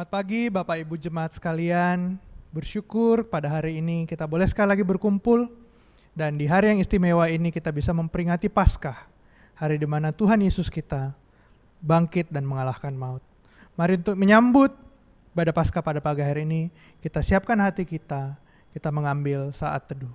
Selamat pagi Bapak Ibu Jemaat sekalian. Bersyukur pada hari ini kita boleh sekali lagi berkumpul. Dan di hari yang istimewa ini kita bisa memperingati Paskah. Hari di mana Tuhan Yesus kita bangkit dan mengalahkan maut. Mari untuk menyambut ibadah Paskah pada pagi hari ini, kita siapkan hati kita mengambil saat teduh.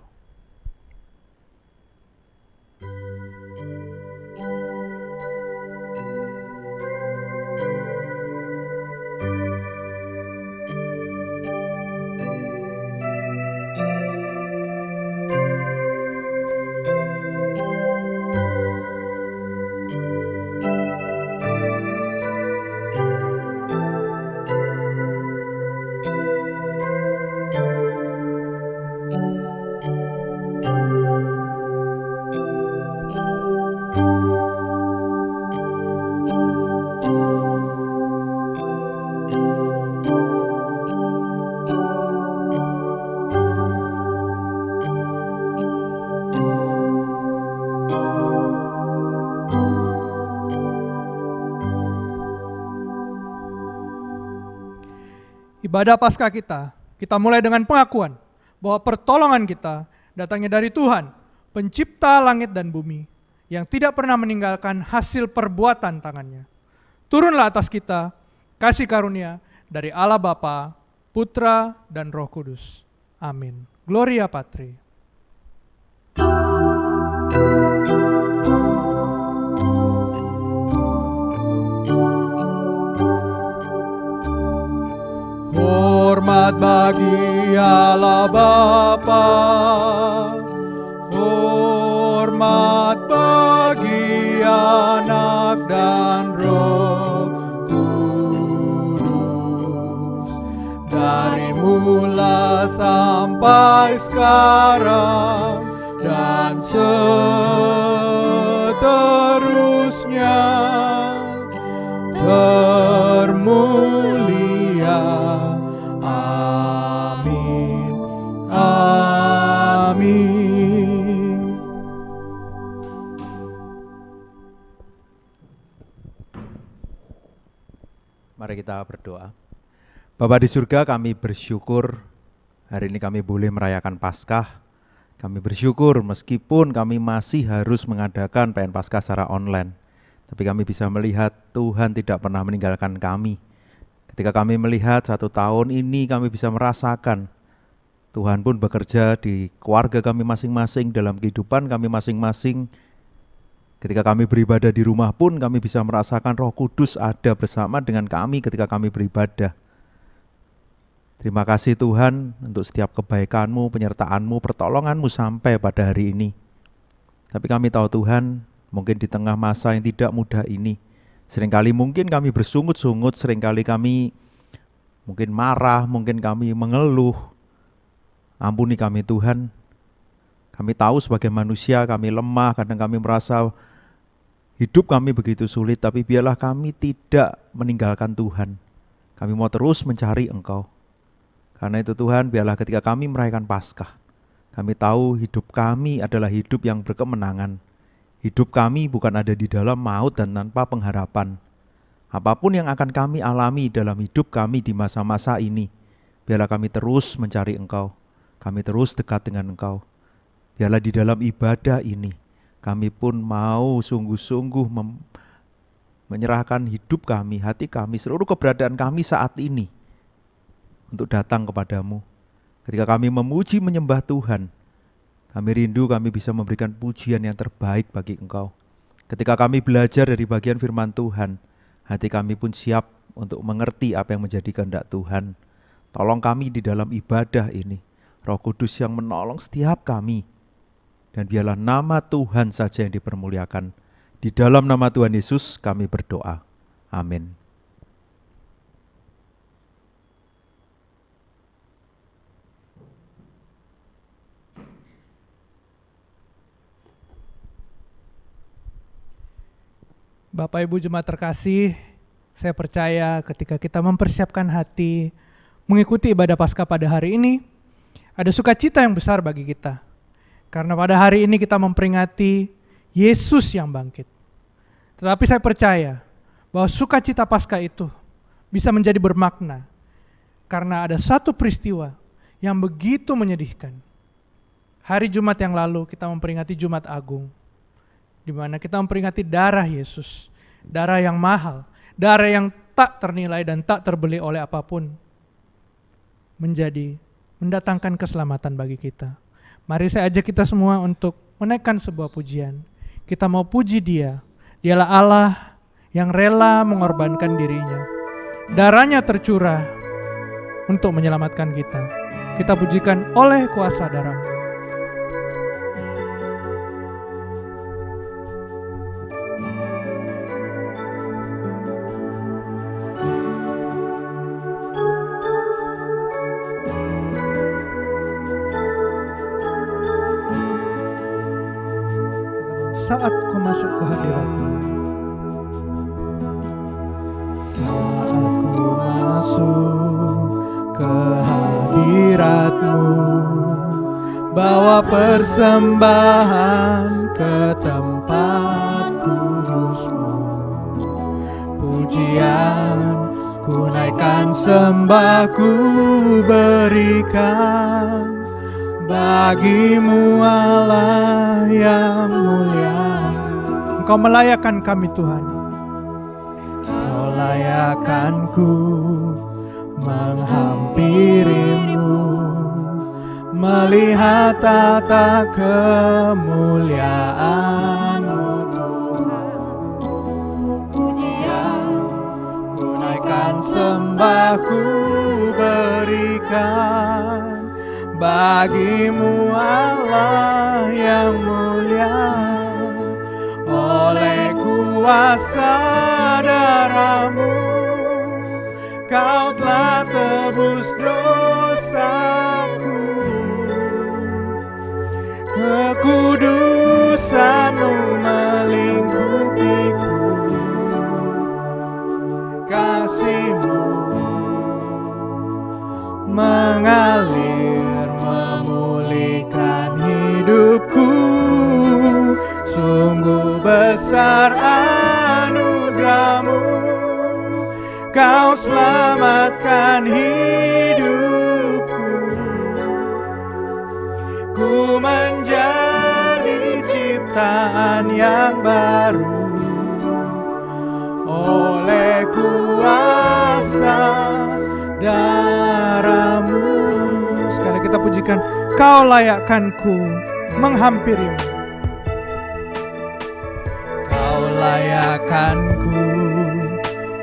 Ibadah Paskah kita mulai dengan pengakuan bahwa pertolongan kita datangnya dari Tuhan, pencipta langit dan bumi, yang tidak pernah meninggalkan hasil perbuatan tangannya. Turunlah atas kita kasih karunia dari Allah Bapa, Putra, dan Roh Kudus. Amin. Gloria Patri. Hormat bagi Allah Bapa, hormat bagi Anak dan Roh Kudus, dari mula sampai sekarang dan seterusnya, termulia. Mari kita berdoa. Bapa di surga, kami bersyukur hari ini kami boleh merayakan Paskah. Kami bersyukur meskipun kami masih harus mengadakan perayaan Paskah secara online. Tapi kami bisa melihat Tuhan tidak pernah meninggalkan kami. Ketika kami melihat 1 tahun ini kami bisa merasakan Tuhan pun bekerja di keluarga kami masing-masing, dalam kehidupan kami masing-masing. Ketika kami beribadah di rumah pun kami bisa merasakan Roh Kudus ada bersama dengan kami ketika kami beribadah. Terima kasih Tuhan untuk setiap kebaikan-Mu, penyertaan-Mu, pertolongan-Mu sampai pada hari ini. Tapi kami tahu Tuhan, mungkin di tengah masa yang tidak mudah ini, seringkali mungkin kami bersungut-sungut, seringkali kami mungkin marah, mungkin kami mengeluh. Ampuni kami Tuhan. Kami tahu sebagai manusia kami lemah, kadang kami merasa hidup kami begitu sulit, tapi biarlah kami tidak meninggalkan Tuhan. Kami mau terus mencari Engkau. Karena itu Tuhan, biarlah ketika kami merayakan Paskah, kami tahu hidup kami adalah hidup yang berkemenangan. Hidup kami bukan ada di dalam maut dan tanpa pengharapan. Apapun yang akan kami alami dalam hidup kami di masa-masa ini, biarlah kami terus mencari Engkau. Kami terus dekat dengan Engkau. Biarlah di dalam ibadah ini, kami pun mau sungguh-sungguh menyerahkan hidup kami, hati kami, seluruh keberadaan kami saat ini untuk datang kepadamu. Ketika kami memuji menyembah Tuhan, kami rindu kami bisa memberikan pujian yang terbaik bagi Engkau. Ketika kami belajar dari bagian firman Tuhan, hati kami pun siap untuk mengerti apa yang menjadi kehendak Tuhan. Tolong kami di dalam ibadah ini, Roh Kudus yang menolong setiap kami. Dan biarlah nama Tuhan saja yang dipermuliakan. Di dalam nama Tuhan Yesus kami berdoa. Amin. Bapak Ibu Jemaat terkasih, saya percaya ketika kita mempersiapkan hati mengikuti ibadah Paskah pada hari ini, ada sukacita yang besar bagi kita. Karena pada hari ini kita memperingati Yesus yang bangkit. Tetapi saya percaya bahwa sukacita Paskah itu bisa menjadi bermakna karena ada satu peristiwa yang begitu menyedihkan. Hari Jumat yang lalu kita memperingati Jumat Agung, di mana kita memperingati darah Yesus, darah yang mahal, darah yang tak ternilai dan tak terbeli oleh apapun, mendatangkan keselamatan bagi kita. Mari saya ajak kita semua untuk menaikkan sebuah pujian. Kita mau puji Dia. Dialah Allah yang rela mengorbankan dirinya. Darahnya tercurah untuk menyelamatkan kita. Kita pujikan oleh kuasa darah. Saat ku masuk ke hadirat-Mu, saat ku masuk ke hadirat-Mu, bawa persembahan ke tempat kudus-Mu, pujian ku naikkan, sembah ku berikan bagi-Mu Allah yang mulia. Engkau melayakkan kami Tuhan. Kau layakkanku menghampiri-Mu, melihat tata kemuliaan-Mu Tuhan. Pujian ku naikkan, sembah ku berikan bagi-Mu Allah yang mulia. Oleh kuasa darah-Mu, Kau telah tebus dosaku. Kekudusan-Mu melingkupiku, kasih-Mu mengalir memulihkan hidupku. Sungguh besar anugerah-Mu, Kau selamatkan hidupku. Ku menjadi ciptaan yang baru oleh kuasa darah-Mu. Sekali kita pujikan, Kau layakkanku menghampiri-Mu. Kau layakkanku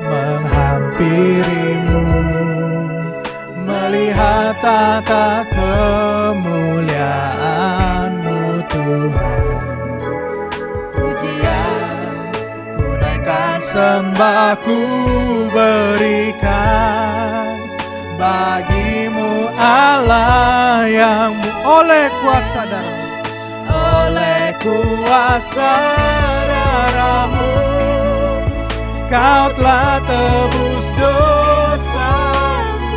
menghampiri-Mu, melihat tata kemuliaan-Mu Tuhan. Pujian ku naikkan, sembah ku berikan bagi-Mu Allah yang oleh kuasa darah-Mu, oleh kuasa darah-Mu, Kau telah tebus dosaku.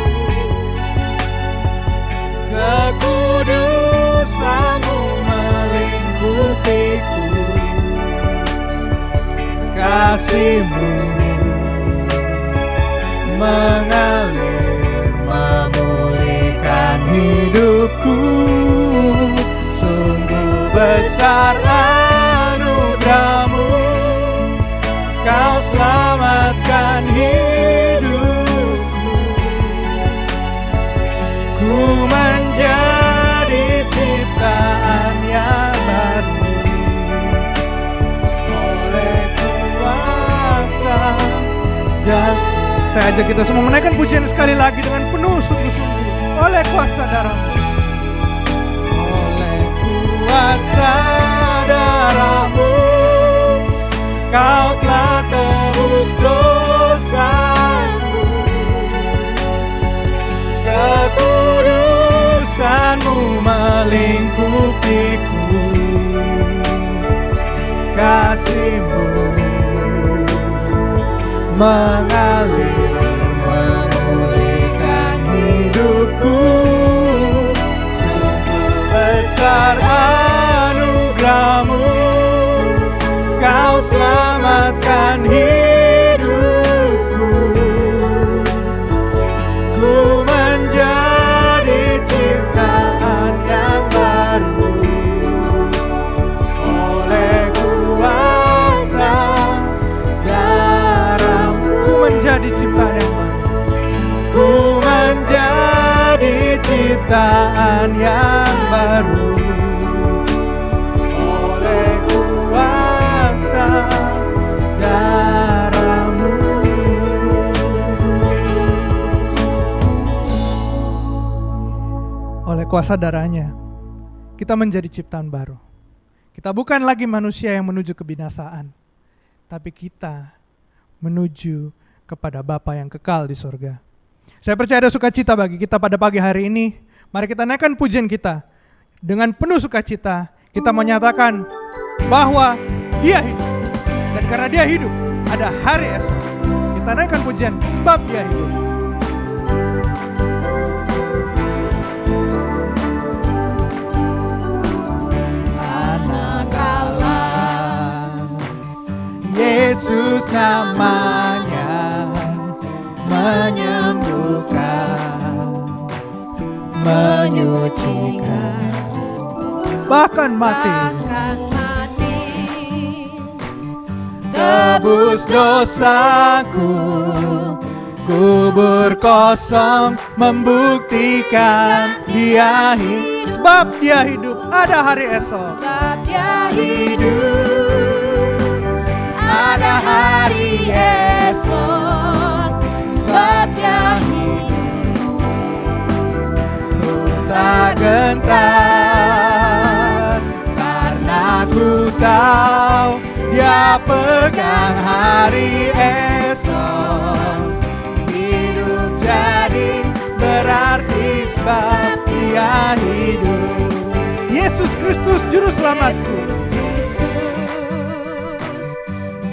Kekudusan-Mu melingkupiku, kasih-Mu mengalir memulihkan hidupku. Sungguh besar anugerah-Mu, Kau selamatkan hidupku. Ku menjadi ciptaan yang baru oleh kuasa. Dan saya ajak kita semua menaikkan pujian sekali lagi dengan penuh sungguh-sungguh. Oleh kuasa darah-Mu, oleh kuasa darah-Mu, Kau telah tebus dosaku. Kekudusan-Mu melingkupiku, kasih-Mu mengalir memulihkan hidupku. Sungguh besar anugerah-Mu, Kau selamatkan hidupku. Ku ciptaan yang baru oleh kuasa darah-Mu. Oleh kuasa darahnya kita menjadi ciptaan baru. Kita bukan lagi manusia yang menuju kebinasaan, tapi kita menuju kepada Bapa yang kekal di surga. Saya percaya ada sukacita bagi kita pada pagi hari ini. Mari kita naikkan pujian kita. Dengan penuh sukacita, kita menyatakan bahwa Dia hidup. Dan karena Dia hidup, ada hari esok. Kita naikkan pujian sebab Dia hidup. Anak Allah, Yesus namanya, menyembuhkan, menyucikan, bahkan mati, tebus dosaku, kubur kosong membuktikan Dia hidup. Sebab Dia hidup, ada hari esok. Sebab Dia hidup, ada hari esok. Sebab Dia hidup, Ku tak gentar, karena ku tahu Dia pegang hari esok. Hidup jadi berarti sebab Dia hidup. Yesus Kristus Juru Selamatku,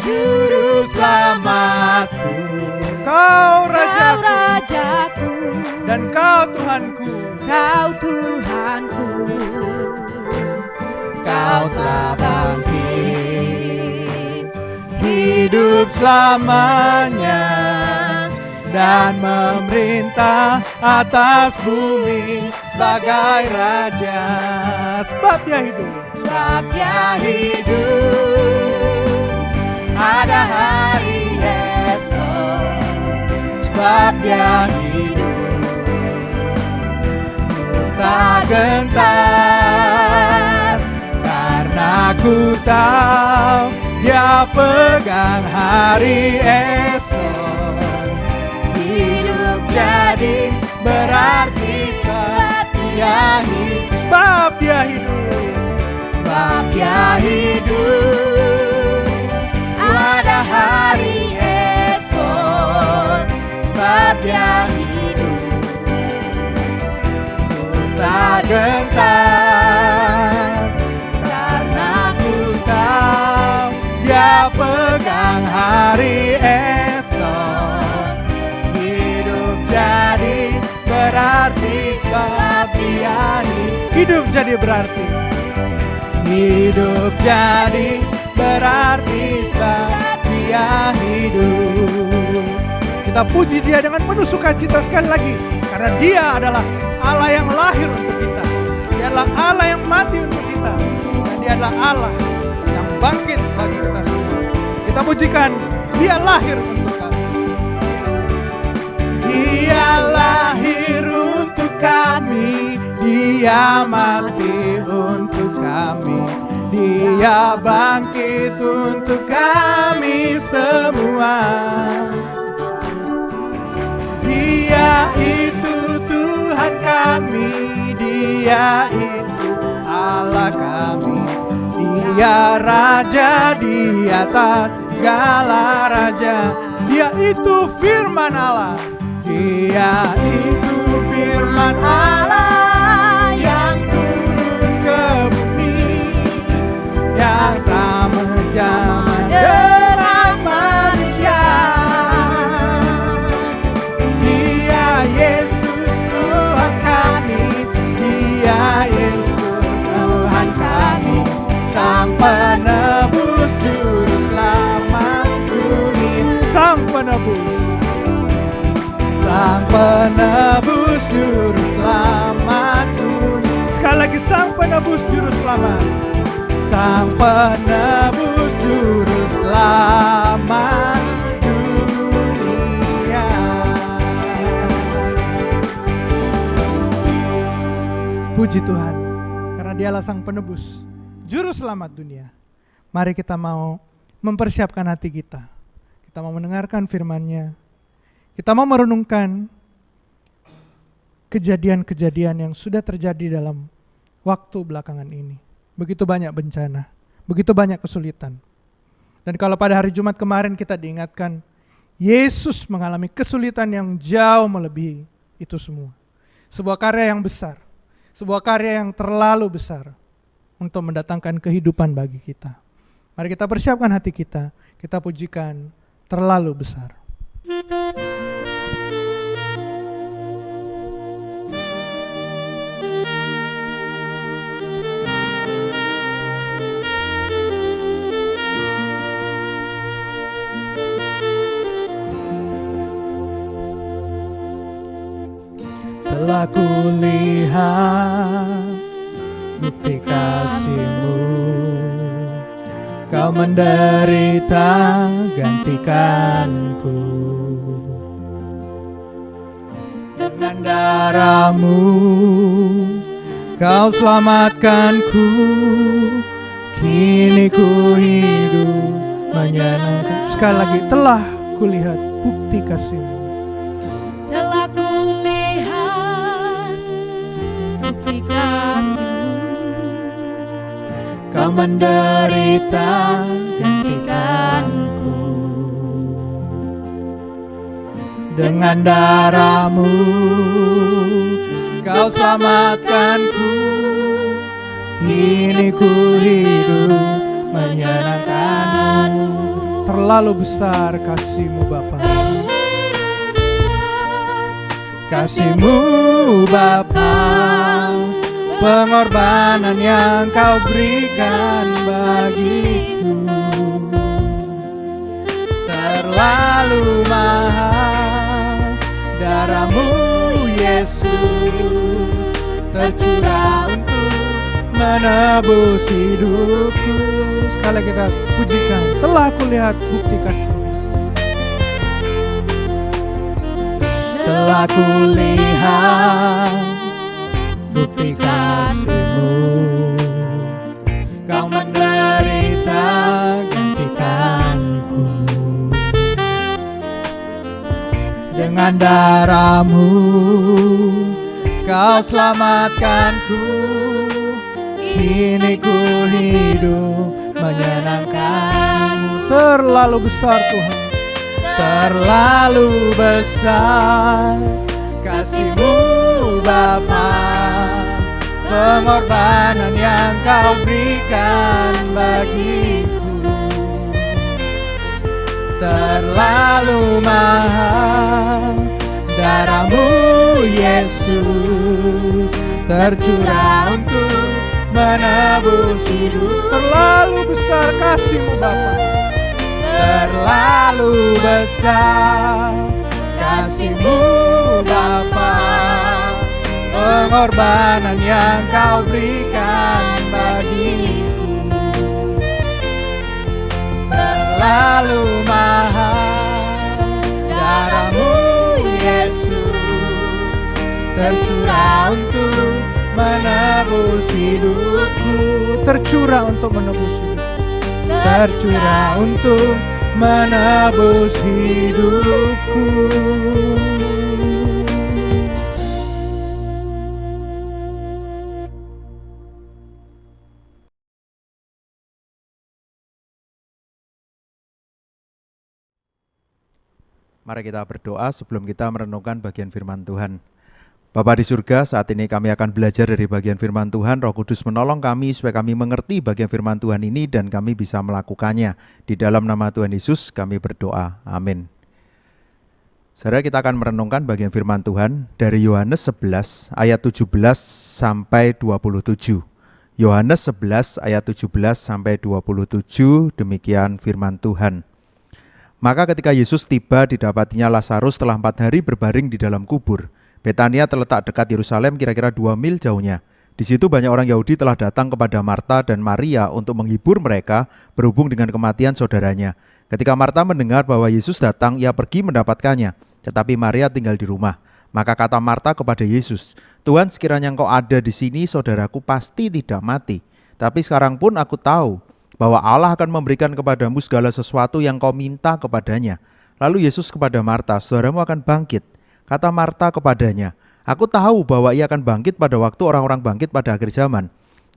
Juru Selamatku, Kau Rajaku, dan Kau Tuhanku. Kau Tuhanku, Kau telah bangkit, hidup selamanya, dan memerintah atas bumi sebagai Raja. Sebab Dia hidup, sebab Dia hidup, ada hari esok. sebab Dia hidup, ku tak gentar, karena ku tahu Dia pegang hari esok. Hidup jadi berarti sebab Dia hidup. Sebab Dia hidup, sebab Dia hidup, ada hari esok. Sebab Dia hidup, ku tak gentar, karena ku tahu Dia pegang hari esok. Hidup jadi berarti sebab Dia hidup. Hidup jadi berarti, hidup jadi berarti sebab Dia hidup. Kita puji Dia dengan penuh sukacita sekali lagi, karena Dia adalah Allah yang lahir untuk kita. Dia adalah Allah yang mati untuk kita, dan Dia adalah Allah yang bangkit bagi kita semua. Kita pujikan, Dia lahir untuk kami. Dia lahir untuk kami, Dia mati untuk kami, Dia bangkit untuk kami semua. Dia itu Tuhan kami, Dia itu Allah kami, Dia Raja di atas segala raja. Dia itu firman Allah, Dia itu firman Allah yang turun ke bumi, yang sama dengan manusia. Dia Yesus Tuhan kami, Dia Yesus Tuhan kami, Sang Penebus Juru Selamat bumi. Sang Penebus, Sang Penebus Juru Selamat bumi. Sekali lagi, Sang Penebus Juru Selamat, Sang Penebus Juru Selamat dunia. Puji Tuhan, karena Dialah Sang Penebus, Juru Selamat dunia. Mari kita mau mempersiapkan hati kita. Kita mau mendengarkan firman-Nya. Kita mau merenungkan kejadian-kejadian yang sudah terjadi dalam waktu belakangan ini. Begitu banyak bencana, begitu banyak kesulitan. Dan kalau pada hari Jumat kemarin kita diingatkan, Yesus mengalami kesulitan yang jauh melebihi itu semua. Sebuah karya yang besar, sebuah karya yang terlalu besar untuk mendatangkan kehidupan bagi kita. Mari kita persiapkan hati kita pujikan terlalu besar. Telah kulihat bukti kasih-Mu, Kau menderita gantikanku. Dengan darah-Mu Kau selamatkanku. Kini ku hidup menyenangkan. Sekali lagi, telah kulihat bukti kasih-Mu. Telah kulihat bukti kasih-Mu, Kau menderita gantikanku. Dengan darah-Mu Kau selamatkanku. Kini ku hidup menyenangkan-Mu. Terlalu besar kasih-Mu Bapa. Kasih-Mu Bapa, pengorbanan yang Kau berikan bagiku terlalu mahal. Darah-Mu Yesus tercurah untuk menebus hidupku. Sekali kita pujikan, telah kulihat bukti kasih. Telah kulihat bukti kasih-Mu, Kau menderita gantikanku. Dengan darah-Mu Kau selamatkanku. Kini ku hidup menyenangkan-Mu. Terlalu besar Tuhan, terlalu besar kasih-Mu Bapa, pengorbanan yang Kau berikan bagiku terlalu mahal. Darah-Mu Yesus tercurah untuk menebus hidup. Terlalu besar kasih-Mu Bapa, terlalu besar kasih-Mu Bapa, pengorbanan yang Kau berikan bagiku terlalu mahal. Darah-Mu Yesus tercurah untuk menebus hidupku. Tercurah untuk menebus hidupku. Tercurah untuk menebus hidupku. Mari kita berdoa sebelum kita merenungkan bagian firman Tuhan. Bapa di surga, saat ini kami akan belajar dari bagian firman Tuhan. Roh Kudus menolong kami supaya kami mengerti bagian firman Tuhan ini dan kami bisa melakukannya. Di dalam nama Tuhan Yesus kami berdoa. Amin. Saudara, kita akan merenungkan bagian firman Tuhan dari Yohanes 11 ayat 17 sampai 27. Yohanes 11 ayat 17 sampai 27, demikian firman Tuhan. Maka ketika Yesus tiba, didapatinya Lazarus telah 4 hari berbaring di dalam kubur. Betania terletak dekat Yerusalem, kira-kira 2 mil jauhnya. Di situ banyak orang Yahudi telah datang kepada Marta dan Maria untuk menghibur mereka berhubung dengan kematian saudaranya. Ketika Marta mendengar bahwa Yesus datang, ia pergi mendapatkannya. Tetapi Maria tinggal di rumah. Maka kata Marta kepada Yesus, Tuhan, sekiranya Engkau ada di sini, saudaraku pasti tidak mati. Tapi sekarang pun aku tahu bahwa Allah akan memberikan kepadamu segala sesuatu yang kau minta kepadanya. Lalu Yesus kepada Marta, saudaramu akan bangkit. Kata Marta kepadanya, aku tahu bahwa ia akan bangkit pada waktu orang-orang bangkit pada akhir zaman.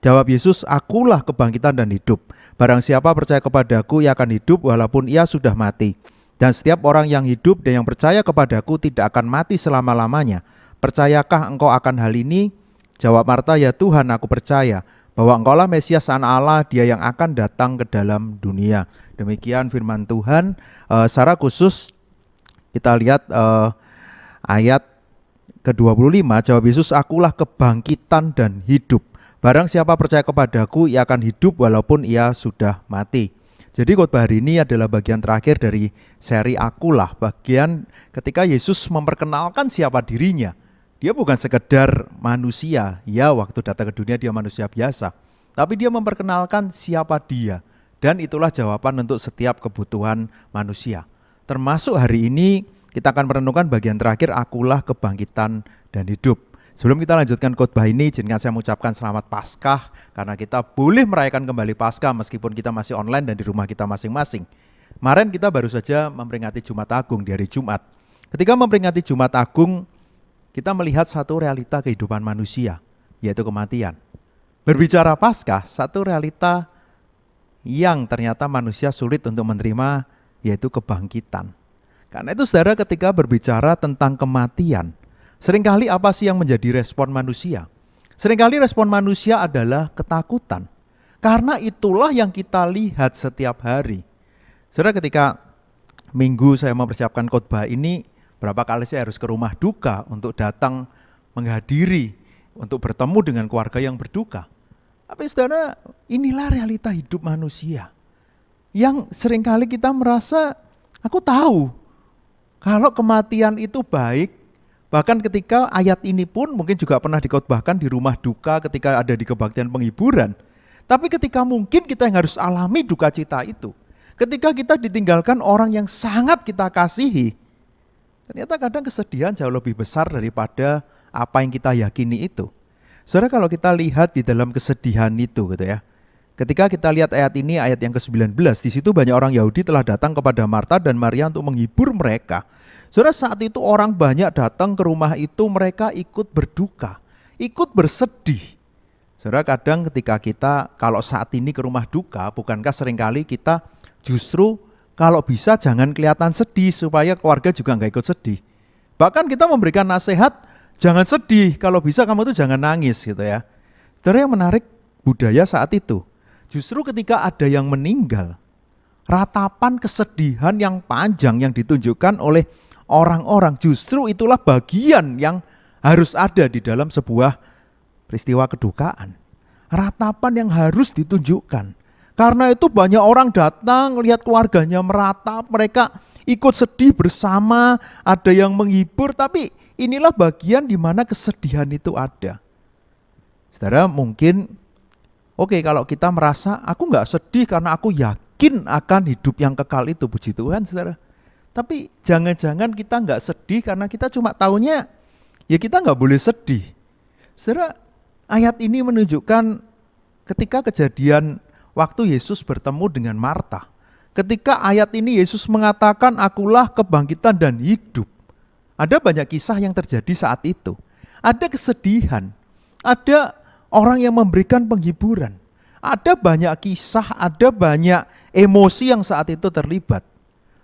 Jawab Yesus, akulah kebangkitan dan hidup. Barang siapa percaya kepadaku, ia akan hidup walaupun ia sudah mati. Dan setiap orang yang hidup dan yang percaya kepadaku tidak akan mati selama-lamanya. Percayakah engkau akan hal ini? Jawab Marta, ya Tuhan, aku percaya bahwa Engkaulah Mesias Anak Allah, Dia yang akan datang ke dalam dunia. Demikian firman Tuhan. Secara khusus kita lihat ayat ke-25, jawab Yesus, akulah kebangkitan dan hidup. Barang siapa percaya kepadaku, ia akan hidup walaupun ia sudah mati. Jadi khotbah hari ini adalah bagian terakhir dari seri Akulah, bagian ketika Yesus memperkenalkan siapa dirinya. Dia bukan sekedar manusia, ya waktu datang ke dunia dia manusia biasa, tapi dia memperkenalkan siapa dia. Dan itulah jawaban untuk setiap kebutuhan manusia. Termasuk hari ini kita akan merenungkan bagian terakhir Akulah kebangkitan dan hidup. Sebelum kita lanjutkan khotbah ini, izinkan saya mengucapkan selamat Paskah karena kita boleh merayakan kembali Paskah meskipun kita masih online dan di rumah kita masing-masing. Kemarin kita baru saja memperingati Jumat Agung di hari Jumat. Ketika memperingati Jumat Agung, kita melihat satu realita kehidupan manusia, yaitu kematian. Berbicara Paskah, satu realita yang ternyata manusia sulit untuk menerima, yaitu kebangkitan. Karena itu saudara, ketika berbicara tentang kematian, seringkali apa sih yang menjadi respon manusia? Seringkali respon manusia adalah ketakutan. Karena itulah yang kita lihat setiap hari. Saudara, ketika minggu saya mempersiapkan khotbah ini, berapa kali saya harus ke rumah duka untuk datang menghadiri, untuk bertemu dengan keluarga yang berduka. Tapi saudara, inilah realita hidup manusia. Yang seringkali kita merasa, aku tahu kalau kematian itu baik. Bahkan ketika ayat ini pun mungkin juga pernah dikhotbahkan di rumah duka ketika ada di kebaktian penghiburan. Tapi ketika mungkin kita yang harus alami duka cita itu, ketika kita ditinggalkan orang yang sangat kita kasihi, ternyata kadang kesedihan jauh lebih besar daripada apa yang kita yakini itu. Saudara, kalau kita lihat di dalam kesedihan itu gitu ya, ketika kita lihat ayat ini, ayat yang ke-19, di situ banyak orang Yahudi telah datang kepada Marta dan Maria untuk menghibur mereka. Saudara, saat itu orang banyak datang ke rumah itu, mereka ikut berduka, ikut bersedih. Saudara, kadang ketika kita kalau saat ini ke rumah duka, bukankah seringkali kita justru kalau bisa jangan kelihatan sedih supaya keluarga juga nggak ikut sedih. Bahkan kita memberikan nasihat, jangan sedih, kalau bisa kamu tuh jangan nangis gitu ya. Saudara, yang menarik budaya saat itu, justru ketika ada yang meninggal, ratapan kesedihan yang panjang yang ditunjukkan oleh orang-orang, justru itulah bagian yang harus ada di dalam sebuah peristiwa kedukaan. Ratapan yang harus ditunjukkan. Karena itu banyak orang datang, lihat keluarganya meratap, mereka ikut sedih bersama, ada yang menghibur, tapi inilah bagian di mana kesedihan itu ada. Saudara, mungkin oke, kalau kita merasa aku nggak sedih karena aku yakin akan hidup yang kekal itu, puji Tuhan saudara. Tapi jangan-jangan kita nggak sedih karena kita cuma taunya ya kita nggak boleh sedih. Saudara, ayat ini menunjukkan ketika kejadian waktu Yesus bertemu dengan Marta. Ketika ayat ini Yesus mengatakan akulah kebangkitan dan hidup. Ada banyak kisah yang terjadi saat itu. Ada kesedihan, ada orang yang memberikan penghiburan. Ada banyak kisah, ada banyak emosi yang saat itu terlibat.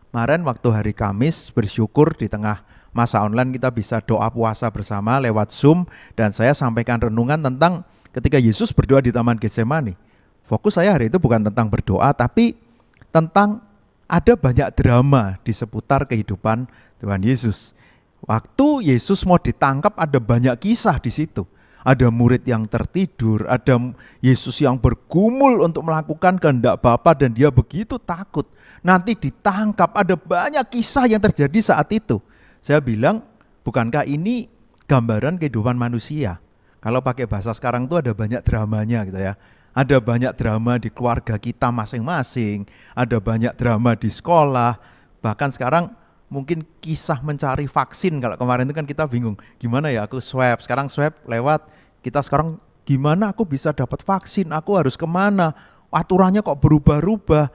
Kemarin waktu hari Kamis bersyukur di tengah masa online kita bisa doa puasa bersama lewat Zoom. Dan saya sampaikan renungan tentang ketika Yesus berdoa di Taman Getsemani. Fokus saya hari itu bukan tentang berdoa, tapi tentang ada banyak drama di seputar kehidupan Tuhan Yesus. Waktu Yesus mau ditangkap ada banyak kisah di situ. Ada murid yang tertidur, ada Yesus yang bergumul untuk melakukan kehendak Bapa dan dia begitu takut. Nanti ditangkap, ada banyak kisah yang terjadi saat itu. Saya bilang, bukankah ini gambaran kehidupan manusia? Kalau pakai bahasa sekarang itu ada banyak dramanya gitu ya. Ada banyak drama di keluarga kita masing-masing, ada banyak drama di sekolah, bahkan sekarang mungkin kisah mencari vaksin. Kalau kemarin itu kan kita bingung, gimana ya aku swab, sekarang swab lewat, kita sekarang gimana aku bisa dapat vaksin, aku harus kemana, aturannya kok berubah-ubah.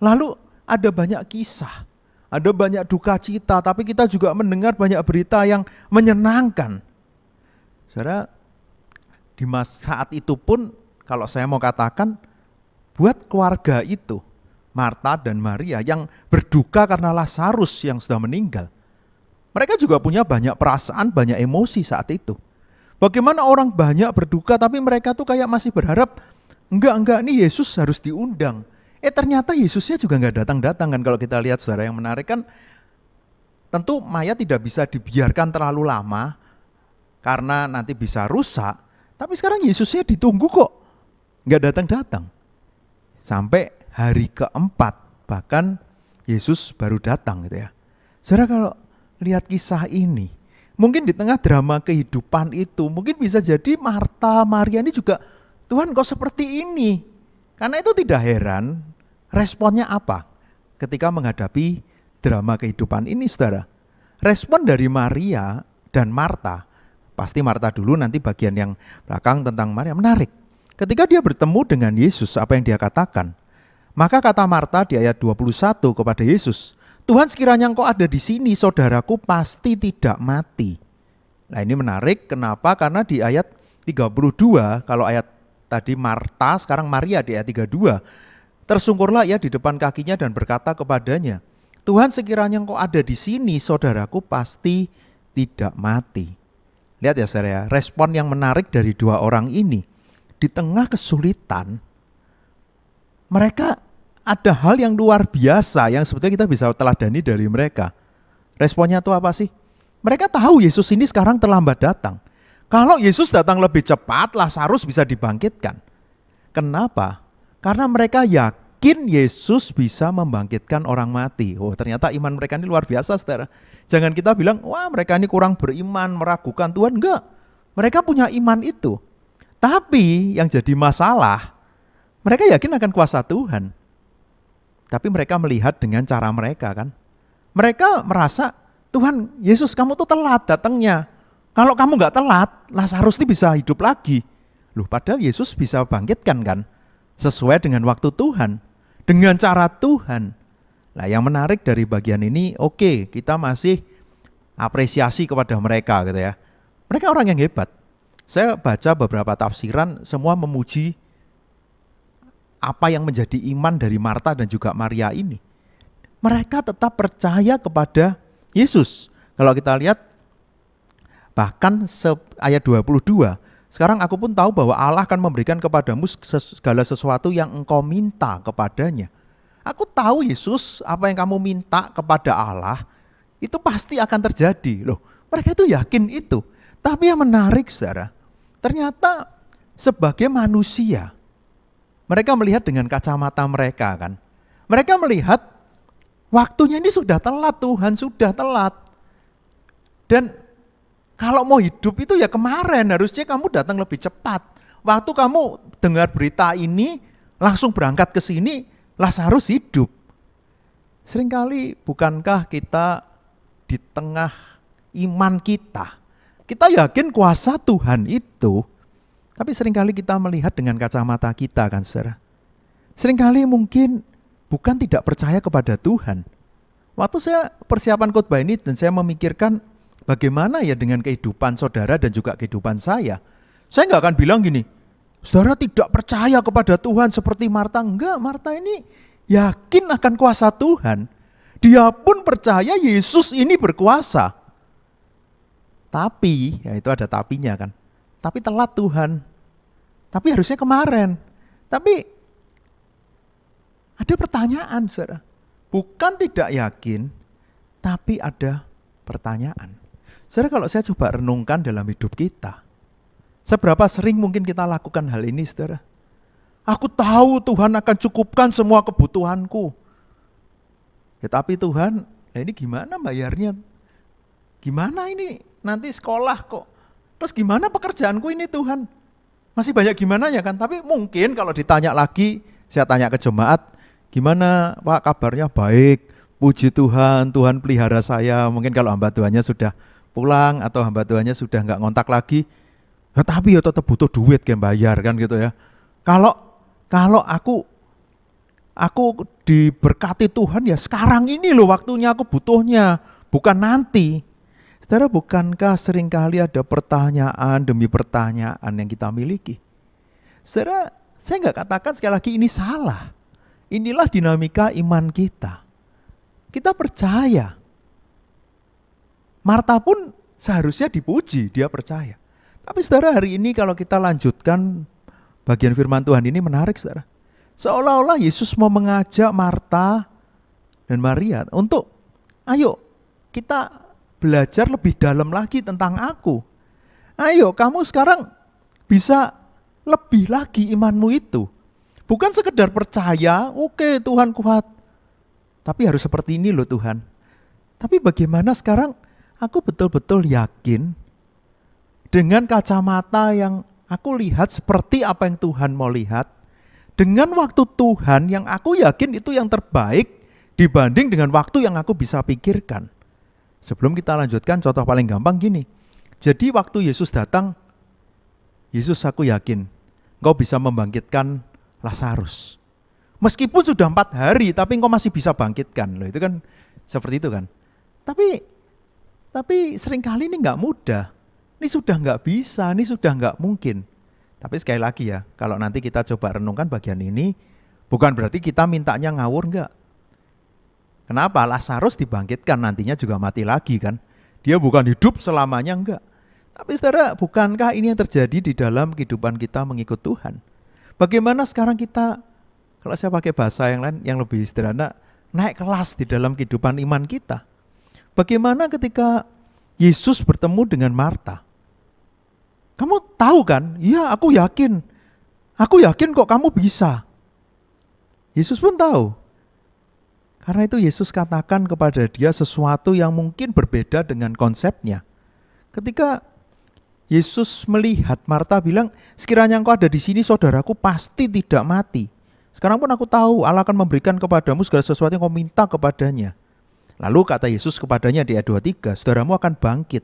Lalu ada banyak kisah, ada banyak duka cita, tapi kita juga mendengar banyak berita yang menyenangkan. Saudara, di saat itu pun kalau saya mau katakan, buat keluarga itu, Marta dan Maria yang berduka karena Lazarus yang sudah meninggal, mereka juga punya banyak perasaan, banyak emosi saat itu. Bagaimana orang banyak berduka tapi mereka tuh kayak masih berharap, enggak nih Yesus harus diundang. Ternyata Yesusnya juga enggak datang-datang kan. Kalau kita lihat saudara, yang menarik kan, tentu mayat tidak bisa dibiarkan terlalu lama karena nanti bisa rusak. Tapi sekarang Yesusnya ditunggu kok, enggak datang-datang. Sampai hari keempat, bahkan Yesus baru datang gitu ya. Saudara, kalau lihat kisah ini, mungkin di tengah drama kehidupan itu, mungkin bisa jadi Marta, Maria ini juga, Tuhan kok seperti ini? Karena itu tidak heran, responnya apa ketika menghadapi drama kehidupan ini, saudara? Respon dari Maria dan Marta, pasti Marta dulu, nanti bagian yang belakang tentang Maria, menarik. Ketika dia bertemu dengan Yesus, apa yang dia katakan? Maka kata Marta di ayat 21 kepada Yesus, Tuhan, sekiranya Engkau ada di sini, saudaraku pasti tidak mati. Nah, ini menarik, kenapa? Karena di ayat 32, kalau ayat tadi Marta, sekarang Maria di ayat 32, tersungkurlah ia di depan kakinya dan berkata kepadanya, Tuhan, sekiranya Engkau ada di sini, saudaraku pasti tidak mati. Lihat ya saudara, respon yang menarik dari dua orang ini. Di tengah kesulitan, mereka ada hal yang luar biasa yang sebetulnya kita bisa teladani dari mereka. Responnya itu apa sih? Mereka tahu Yesus ini sekarang terlambat datang. Kalau Yesus datang lebih cepat, Lazarus bisa dibangkitkan. Kenapa? Karena mereka yakin Yesus bisa membangkitkan orang mati. Oh, ternyata iman mereka ini luar biasa, saudara. Jangan kita bilang, wah mereka ini kurang beriman, meragukan Tuhan. Enggak, mereka punya iman itu. Tapi yang jadi masalah, mereka yakin akan kuasa Tuhan. Tapi mereka melihat dengan cara mereka kan. Mereka merasa, Tuhan Yesus kamu tuh telat datangnya. Kalau kamu gak telat, Lazarus ini bisa hidup lagi. Loh, padahal Yesus bisa bangkitkan kan. Sesuai dengan waktu Tuhan. Dengan cara Tuhan. Nah, yang menarik dari bagian ini, oke, kita masih apresiasi kepada mereka gitu ya. Mereka orang yang hebat. Saya baca beberapa tafsiran, semua memuji apa yang menjadi iman dari Marta dan juga Maria ini. Mereka tetap percaya kepada Yesus. Kalau kita lihat, bahkan ayat 22, sekarang aku pun tahu bahwa Allah akan memberikan kepadamu segala sesuatu yang engkau minta kepadanya. Aku tahu Yesus, apa yang kamu minta kepada Allah, itu pasti akan terjadi. Loh, mereka itu yakin itu. Tapi yang menarik saudara, ternyata sebagai manusia, mereka melihat dengan kacamata mereka kan. Mereka melihat waktunya ini sudah telat, Tuhan sudah telat. Dan kalau mau hidup itu ya kemarin, harusnya kamu datang lebih cepat. Waktu kamu dengar berita ini, langsung berangkat ke sini, Lazarus hidup. Seringkali bukankah kita di tengah iman kita yakin kuasa Tuhan itu, tapi seringkali kita melihat dengan kacamata kita kan saudara. Seringkali mungkin bukan tidak percaya kepada Tuhan. Waktu saya persiapan khotbah ini dan saya memikirkan bagaimana ya dengan kehidupan saudara dan juga kehidupan saya nggak akan bilang gini, saudara tidak percaya kepada Tuhan seperti Marta. Enggak, Marta ini yakin akan kuasa Tuhan. Dia pun percaya Yesus ini berkuasa. Tapi, ya itu ada tapinya kan. Tapi telat Tuhan. Tapi harusnya kemarin. Tapi ada pertanyaan, saudara. Bukan tidak yakin, tapi ada pertanyaan. Saudara, kalau saya coba renungkan dalam hidup kita, seberapa sering mungkin kita lakukan hal ini, saudara? Aku tahu Tuhan akan cukupkan semua kebutuhanku. Ya tapi Tuhan, ini gimana bayarnya? Gimana ini? Nanti sekolah kok. Terus gimana pekerjaanku ini Tuhan? Masih banyak gimana ya kan? Tapi mungkin kalau ditanya lagi, saya tanya ke jemaat, gimana Pak kabarnya? Baik. puji Tuhan, Tuhan pelihara saya. Mungkin kalau hamba Tuhannya sudah pulang atau hamba Tuhannya sudah nggak ngontak lagi, tapi ya tetap butuh duit yang bayar kan gitu ya. Kalau aku diberkati Tuhan ya sekarang ini loh waktunya aku butuhnya, bukan nanti. Saudara, bukankah seringkali ada pertanyaan demi pertanyaan yang kita miliki? Saudara, saya nggak katakan sekali lagi ini salah. Inilah dinamika iman kita. Kita percaya. Marta pun seharusnya dipuji, dia percaya. Tapi saudara, hari ini kalau kita lanjutkan bagian firman Tuhan ini menarik saudara. Seolah-olah Yesus mau mengajak Marta dan Maria untuk ayo kita belajar lebih dalam lagi tentang aku. Ayo kamu sekarang bisa lebih lagi imanmu itu. Bukan sekedar percaya, oke Tuhan kuat. Tapi harus seperti ini loh Tuhan. Tapi bagaimana sekarang aku betul-betul yakin dengan kacamata yang aku lihat seperti apa yang Tuhan mau lihat. Dengan waktu Tuhan yang aku yakin itu yang terbaik dibanding dengan waktu yang aku bisa pikirkan. Sebelum kita lanjutkan, contoh paling gampang gini. Jadi waktu Yesus datang, Yesus aku yakin engkau bisa membangkitkan Lazarus. Meskipun sudah 4 hari, tapi engkau masih bisa bangkitkan. Loh, itu kan seperti itu kan. Tapi seringkali ini nggak mudah. Ini sudah nggak bisa, ini sudah nggak mungkin. Tapi sekali lagi ya, kalau nanti kita coba renungkan bagian ini, bukan berarti kita mintanya ngawur, enggak. Kenapa? Lazarus dibangkitkan nantinya juga mati lagi kan. Dia bukan hidup selamanya, enggak. Tapi saudara, bukankah ini yang terjadi di dalam kehidupan kita mengikut Tuhan? Bagaimana sekarang kita, kalau saya pakai bahasa yang lain yang lebih sederhana, naik kelas di dalam kehidupan iman kita. Bagaimana ketika Yesus bertemu dengan Marta? Kamu tahu kan? Iya, aku yakin. Aku yakin kok kamu bisa. Yesus pun tahu. Karena itu Yesus katakan kepada dia sesuatu yang mungkin berbeda dengan konsepnya. Ketika Yesus melihat Marta bilang, sekiranya engkau ada di sini saudaraku pasti tidak mati. Sekarang pun aku tahu Allah akan memberikan kepadamu segala sesuatu yang kau minta kepadanya. Lalu kata Yesus kepadanya di ayat 23, saudaramu akan bangkit.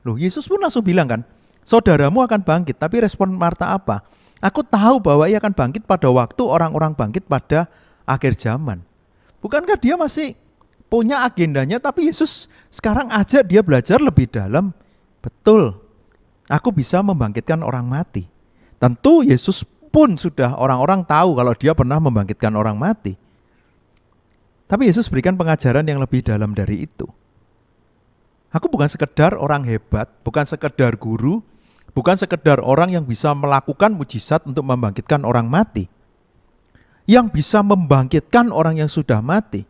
Loh, Yesus pun langsung bilang kan, saudaramu akan bangkit. Tapi respon Marta apa? Aku tahu bahwa ia akan bangkit pada waktu orang-orang bangkit pada akhir zaman. Bukankah dia masih punya agendanya, tapi Yesus sekarang ajak dia belajar lebih dalam. Betul, aku bisa membangkitkan orang mati. Tentu Yesus pun sudah orang-orang tahu kalau dia pernah membangkitkan orang mati. Tapi Yesus berikan pengajaran yang lebih dalam dari itu. Aku bukan sekedar orang hebat, bukan sekedar guru, bukan sekedar orang yang bisa melakukan mujizat untuk membangkitkan orang mati. Yang bisa membangkitkan orang yang sudah mati.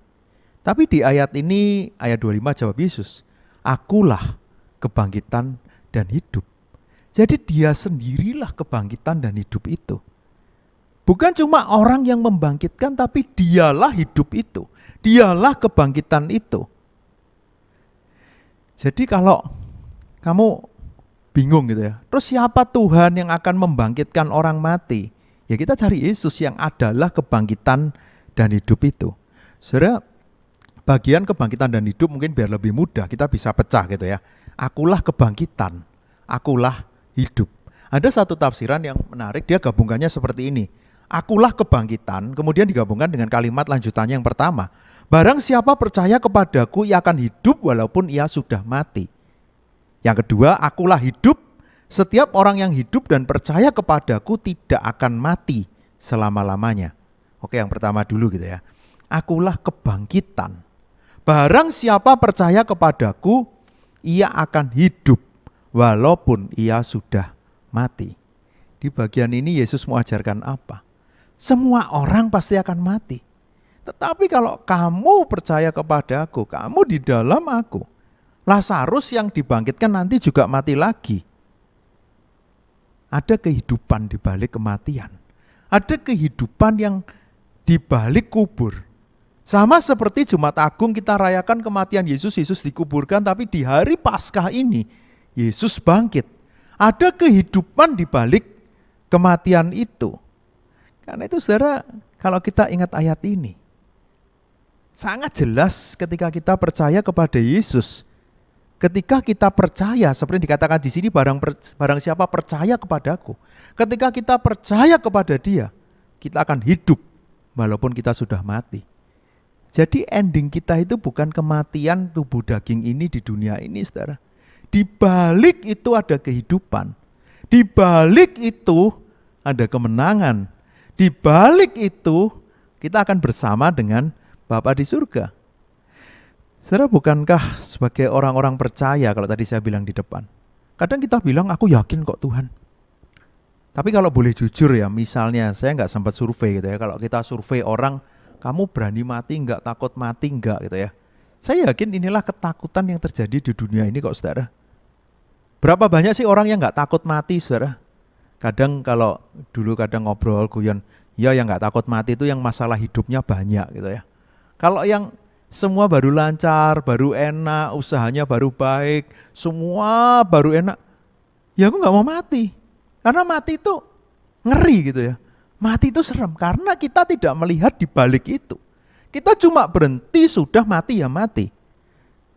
Tapi di ayat ini, ayat 25 jawab Yesus, akulah kebangkitan dan hidup. Jadi dia sendirilah kebangkitan dan hidup itu. Bukan cuma orang yang membangkitkan, tapi dialah hidup itu. Dialah kebangkitan itu. Jadi kalau kamu bingung gitu ya, terus siapa Tuhan yang akan membangkitkan orang mati? Ya kita cari Yesus yang adalah kebangkitan dan hidup itu. Saudara, bagian kebangkitan dan hidup mungkin biar lebih mudah kita bisa pecah gitu ya. Akulah kebangkitan, akulah hidup. Ada satu tafsiran yang menarik, dia gabungkannya seperti ini. Akulah kebangkitan, kemudian digabungkan dengan kalimat lanjutannya yang pertama. Barang siapa percaya kepadaku, ia akan hidup walaupun ia sudah mati. Yang kedua, akulah hidup. Setiap orang yang hidup dan percaya kepadaku tidak akan mati selama-lamanya. Oke, yang pertama dulu gitu ya. Akulah kebangkitan. Barang siapa percaya kepadaku, ia akan hidup walaupun ia sudah mati. Di bagian ini Yesus mau ajarkan apa? Semua orang pasti akan mati. Tetapi kalau kamu percaya kepadaku, kamu di dalam aku. Lazarus yang dibangkitkan nanti juga mati lagi. Ada kehidupan di balik kematian. Ada kehidupan yang di balik kubur. Sama seperti Jumat Agung kita rayakan kematian Yesus, Yesus dikuburkan, tapi di hari Paskah ini Yesus bangkit. Ada kehidupan di balik kematian itu. Karena itu saudara, kalau kita ingat ayat ini, Sangat jelas ketika kita percaya kepada Yesus. Ketika kita percaya, seperti dikatakan di sini, barang siapa percaya kepadaku. Ketika kita percaya kepada Dia, kita akan hidup walaupun kita sudah mati. Jadi ending kita itu bukan kematian tubuh daging ini di dunia ini, saudara. Di balik itu ada kehidupan. Di balik itu ada kemenangan. Di balik itu kita akan bersama dengan Bapa di surga. Saudara, bukankah sebagai orang-orang percaya, kalau tadi saya bilang di depan, kadang kita bilang aku yakin kok Tuhan. Tapi kalau boleh jujur ya, misalnya saya nggak sempat survei gitu ya, kalau kita survei orang, kamu berani mati nggak, takut mati nggak gitu ya. Saya yakin inilah ketakutan yang terjadi di dunia ini kok, saudara. Berapa banyak sih orang yang nggak takut mati, saudara? Kadang kalau dulu kadang ngobrol guyon, ya yang nggak takut mati itu yang masalah hidupnya banyak gitu ya. Kalau yang semua baru lancar, baru enak, usahanya baru baik, semua baru enak, ya aku nggak mau mati. Karena mati itu ngeri gitu ya. Mati itu serem karena kita tidak melihat di balik itu. Kita cuma berhenti sudah mati ya mati.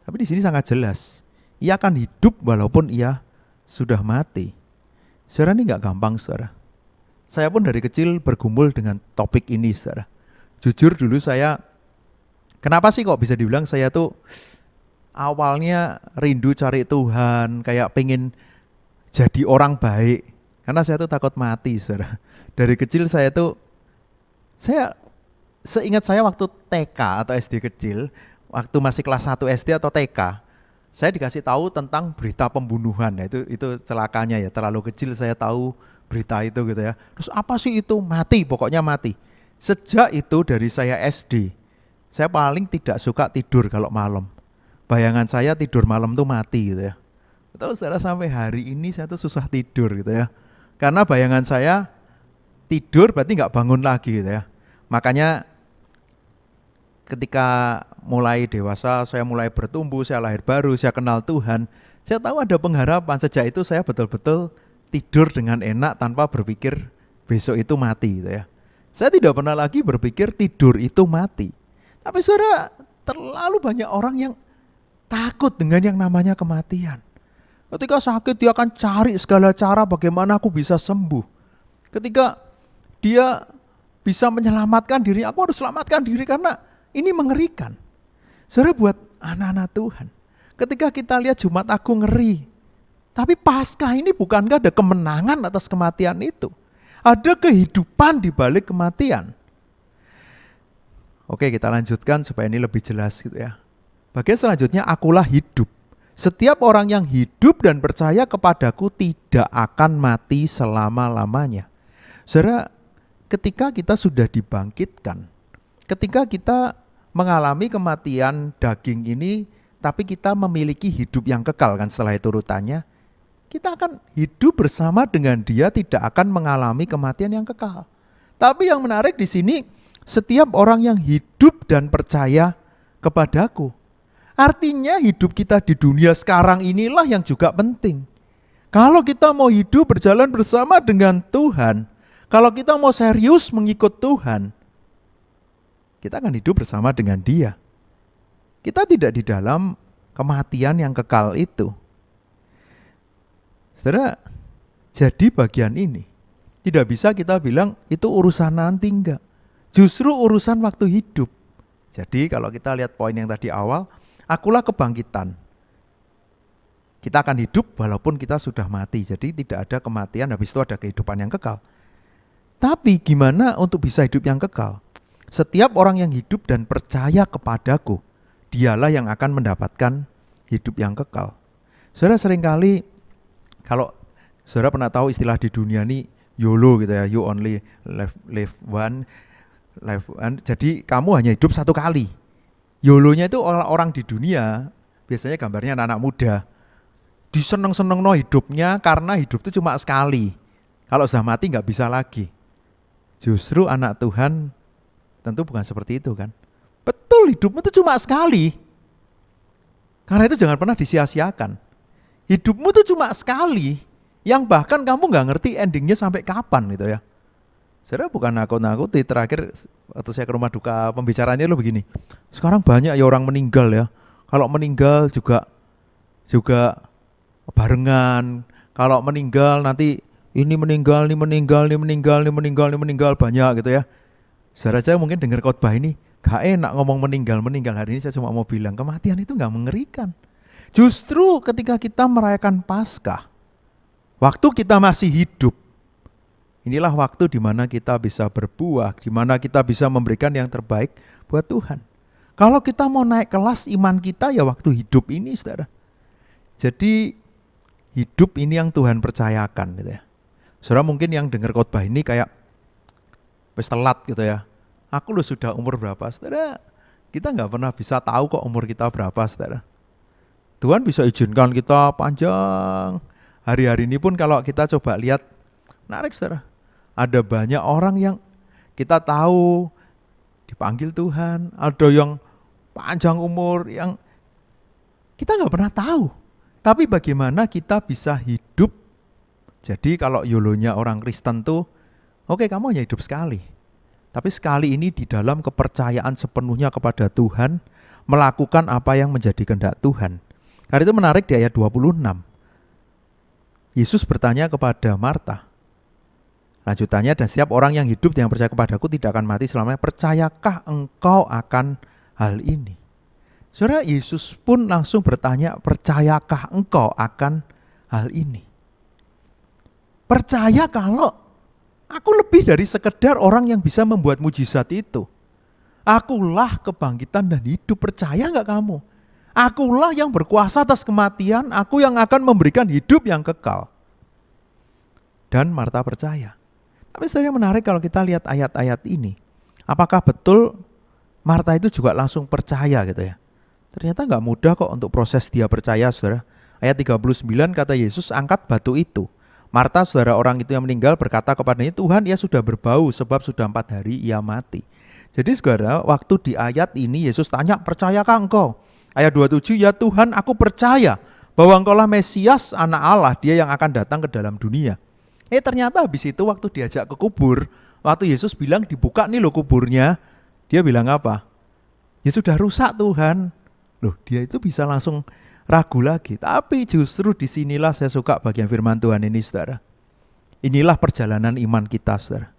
Tapi di sini sangat jelas, ia akan hidup walaupun ia sudah mati. Saudara, ini nggak gampang, saudara. Saya pun dari kecil bergumul dengan topik ini, saudara. Jujur dulu saya, kenapa sih kok bisa dibilang saya tuh awalnya rindu cari Tuhan, kayak pengen jadi orang baik. Karena saya tuh takut mati, saudara. Dari kecil saya seingat saya waktu TK atau SD kecil, waktu masih kelas 1 SD atau TK, saya dikasih tahu tentang berita pembunuhan. Nah, itu celakanya ya, terlalu kecil saya tahu berita itu gitu ya. Terus apa sih itu? Mati, pokoknya mati. Sejak itu dari saya SD, saya paling tidak suka tidur kalau malam. Bayangan saya tidur malam tuh mati gitu ya. Terus saudara, sampai hari ini saya tuh susah tidur gitu ya. Karena bayangan saya tidur berarti nggak bangun lagi gitu ya. Makanya ketika mulai dewasa, saya mulai bertumbuh, saya lahir baru, saya kenal Tuhan, saya tahu ada pengharapan. Sejak itu saya betul-betul tidur dengan enak tanpa berpikir besok itu mati gitu ya. Saya tidak pernah lagi berpikir tidur itu mati. Tapi saudara, terlalu banyak orang yang takut dengan yang namanya kematian. Ketika sakit dia akan cari segala cara bagaimana aku bisa sembuh. Ketika dia bisa menyelamatkan diri, aku harus selamatkan diri karena ini mengerikan. Saudara, buat anak-anak Tuhan, ketika kita lihat Jumat Agung ngeri, tapi Paskah ini bukankah ada kemenangan atas kematian itu? Ada kehidupan di balik kematian. Oke, kita lanjutkan supaya ini lebih jelas gitu ya. Bagian selanjutnya, akulah hidup. Setiap orang yang hidup dan percaya kepadaku tidak akan mati selama-lamanya. Saudara, ketika kita sudah dibangkitkan, ketika kita mengalami kematian daging ini, tapi kita memiliki hidup yang kekal kan setelah itu urutannya, kita akan hidup bersama dengan Dia, tidak akan mengalami kematian yang kekal. Tapi yang menarik di sini, setiap orang yang hidup dan percaya kepadaku. Artinya hidup kita di dunia sekarang inilah yang juga penting. Kalau kita mau hidup berjalan bersama dengan Tuhan, kalau kita mau serius mengikut Tuhan, kita akan hidup bersama dengan Dia. Kita tidak di dalam kematian yang kekal itu. Saudara, jadi bagian ini tidak bisa kita bilang itu urusan nanti, enggak. Justru urusan waktu hidup. Jadi kalau kita lihat poin yang tadi awal, akulah kebangkitan. Kita akan hidup walaupun kita sudah mati. Jadi tidak ada kematian, habis itu ada kehidupan yang kekal. Tapi gimana untuk bisa hidup yang kekal? Setiap orang yang hidup dan percaya kepadaku, dialah yang akan mendapatkan hidup yang kekal. Saudara, seringkali kalau saudara pernah tahu istilah di dunia ini YOLO gitu ya, you only live one. Jadi kamu hanya hidup satu kali. YOLO-nya itu orang-orang di dunia, biasanya gambarnya anak-anak muda, diseneng-seneng hidupnya karena hidup itu cuma sekali. Kalau sudah mati nggak bisa lagi. Justru anak Tuhan tentu bukan seperti itu kan. Betul, hidupmu itu cuma sekali. Karena itu jangan pernah disia-siakan. Hidupmu itu cuma sekali, yang bahkan kamu nggak ngerti endingnya sampai kapan gitu ya. Saudara, bukan nakut-nakuti. Terakhir waktu saya ke rumah duka, pembicaraannya lo begini. Sekarang banyak ya orang meninggal ya. Kalau meninggal juga barengan. Kalau meninggal nanti ini meninggal banyak gitu ya. Saudara, saya mungkin dengar khotbah ini gak enak ngomong meninggal. Hari ini saya cuma mau bilang kematian itu gak mengerikan. Justru ketika kita merayakan Paskah, waktu kita masih hidup, inilah waktu di mana kita bisa berbuah, di mana kita bisa memberikan yang terbaik buat Tuhan. Kalau kita mau naik kelas iman kita ya waktu hidup ini, saudara. Jadi hidup ini yang Tuhan percayakan gitu ya. Saudara mungkin yang dengar khotbah ini kayak wis telat gitu ya. Aku sudah umur berapa, saudara? Kita nggak pernah bisa tahu kok umur kita berapa, saudara. Tuhan bisa izinkan kita panjang. Hari-hari ini pun kalau kita coba lihat, menarik saudara. Ada banyak orang yang kita tahu dipanggil Tuhan, ada yang panjang umur, yang kita nggak pernah tahu. Tapi bagaimana kita bisa hidup? Jadi kalau YOLO-nya orang Kristen tuh, oke, kamu hanya hidup sekali. Tapi sekali ini di dalam kepercayaan sepenuhnya kepada Tuhan, melakukan apa yang menjadi kehendak Tuhan. Karena itu menarik di ayat 26. Yesus bertanya kepada Marta, lanjutannya, dan setiap orang yang hidup yang percaya kepadaku tidak akan mati selamanya. Percayakah engkau akan hal ini? Saudara, Yesus pun langsung bertanya, percayakah engkau akan hal ini? Percaya kalau aku lebih dari sekedar orang yang bisa membuat mujizat itu. Akulah kebangkitan dan hidup. Percaya gak kamu? Akulah yang berkuasa atas kematian, aku yang akan memberikan hidup yang kekal. Dan Marta percaya. Tapi sebenarnya menarik kalau kita lihat ayat-ayat ini. Apakah betul Marta itu juga langsung percaya gitu ya? Ternyata gak mudah kok untuk proses dia percaya, saudara. Ayat 39 kata Yesus, angkat batu itu. Marta, saudara orang itu yang meninggal, berkata kepadanya, Tuhan, ia sudah berbau sebab sudah 4 hari ia mati. Jadi saudara, waktu di ayat ini Yesus tanya, percayakah engkau? Ayat 27, ya Tuhan, aku percaya bahwa engkaulah Mesias, anak Allah, dia yang akan datang ke dalam dunia. Ternyata habis itu waktu diajak ke kubur, waktu Yesus bilang dibuka nih loh kuburnya, dia bilang apa? Ya sudah rusak Tuhan. Loh, dia itu bisa langsung ragu lagi. Tapi justru disinilah saya suka bagian firman Tuhan ini, saudara. Inilah perjalanan iman kita, saudara.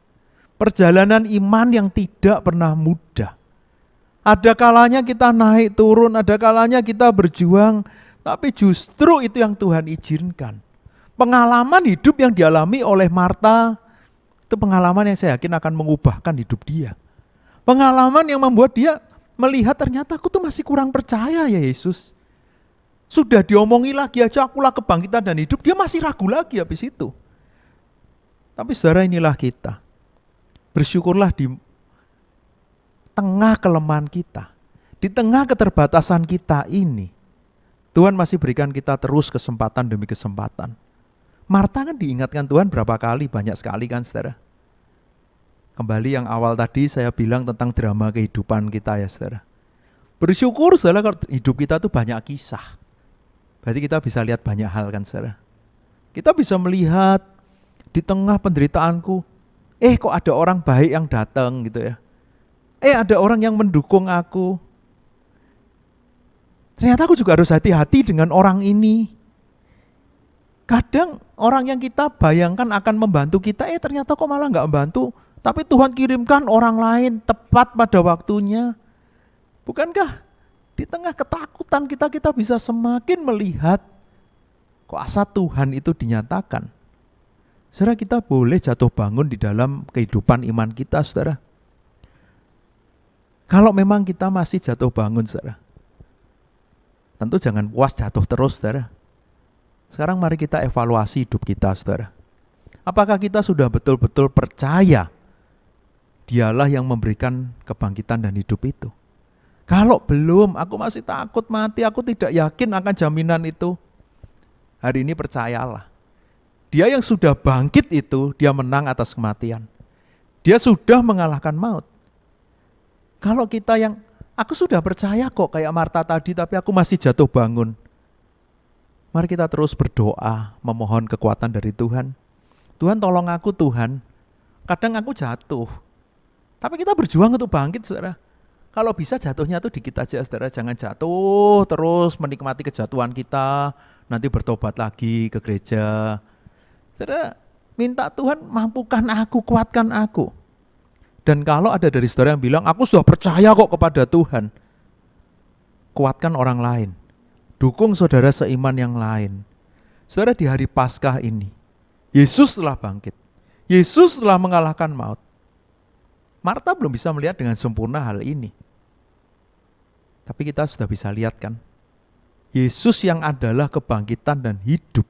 Perjalanan iman yang tidak pernah mudah. Ada kalanya kita naik turun, ada kalanya kita berjuang, tapi justru itu yang Tuhan izinkan. Pengalaman hidup yang dialami oleh Marta, itu pengalaman yang saya yakin akan mengubahkan hidup dia. Pengalaman yang membuat dia melihat ternyata aku tuh masih kurang percaya ya Yesus. Sudah diomongi lagi aja akulah kebangkitan dan hidup, dia masih ragu lagi habis itu. Tapi saudara, inilah kita. Bersyukurlah di tengah kelemahan kita, di tengah keterbatasan kita ini, Tuhan masih berikan kita terus kesempatan demi kesempatan. Marta kan diingatkan Tuhan berapa kali, banyak sekali kan saudara. Kembali yang awal tadi saya bilang tentang drama kehidupan kita ya saudara. Bersyukur saudara kalau hidup kita tuh banyak kisah. Berarti kita bisa lihat banyak hal kan saudara. Kita bisa melihat di tengah penderitaanku, kok ada orang baik yang datang gitu ya. Ada orang yang mendukung aku. Ternyata aku juga harus hati-hati dengan orang ini. Kadang orang yang kita bayangkan akan membantu kita, ternyata kok malah gak membantu. Tapi Tuhan kirimkan orang lain tepat pada waktunya. Bukankah di tengah ketakutan kita bisa semakin melihat kuasa Tuhan itu dinyatakan. Saudara, kita boleh jatuh bangun di dalam kehidupan iman kita, saudara. Kalau memang kita masih jatuh bangun, saudara, tentu jangan puas jatuh terus, saudara. Sekarang mari kita evaluasi hidup kita, saudara. Apakah kita sudah betul-betul percaya Dialah yang memberikan kebangkitan dan hidup itu? Kalau belum, aku masih takut mati, aku tidak yakin akan jaminan itu. Hari ini percayalah, Dia yang sudah bangkit itu, Dia menang atas kematian. Dia sudah mengalahkan maut. Kalau kita yang, aku sudah percaya kok kayak Marta tadi, tapi aku masih jatuh bangun. Mari kita terus berdoa, memohon kekuatan dari Tuhan. Tuhan tolong aku Tuhan, Kadang aku jatuh. Tapi kita berjuang untuk bangkit, saudara. Kalau bisa jatuhnya tuh dikit aja, saudara. Jangan jatuh terus menikmati kejatuhan kita, nanti bertobat lagi ke gereja. Saudara, minta Tuhan mampukan aku, kuatkan aku. Dan kalau ada dari saudara yang bilang, aku sudah percaya kok kepada Tuhan, kuatkan orang lain. Dukung saudara seiman yang lain. Saudara, di hari Paskah ini, Yesus telah bangkit. Yesus telah mengalahkan maut. Marta belum bisa melihat dengan sempurna hal ini. Tapi kita sudah bisa lihat kan, Yesus yang adalah kebangkitan dan hidup,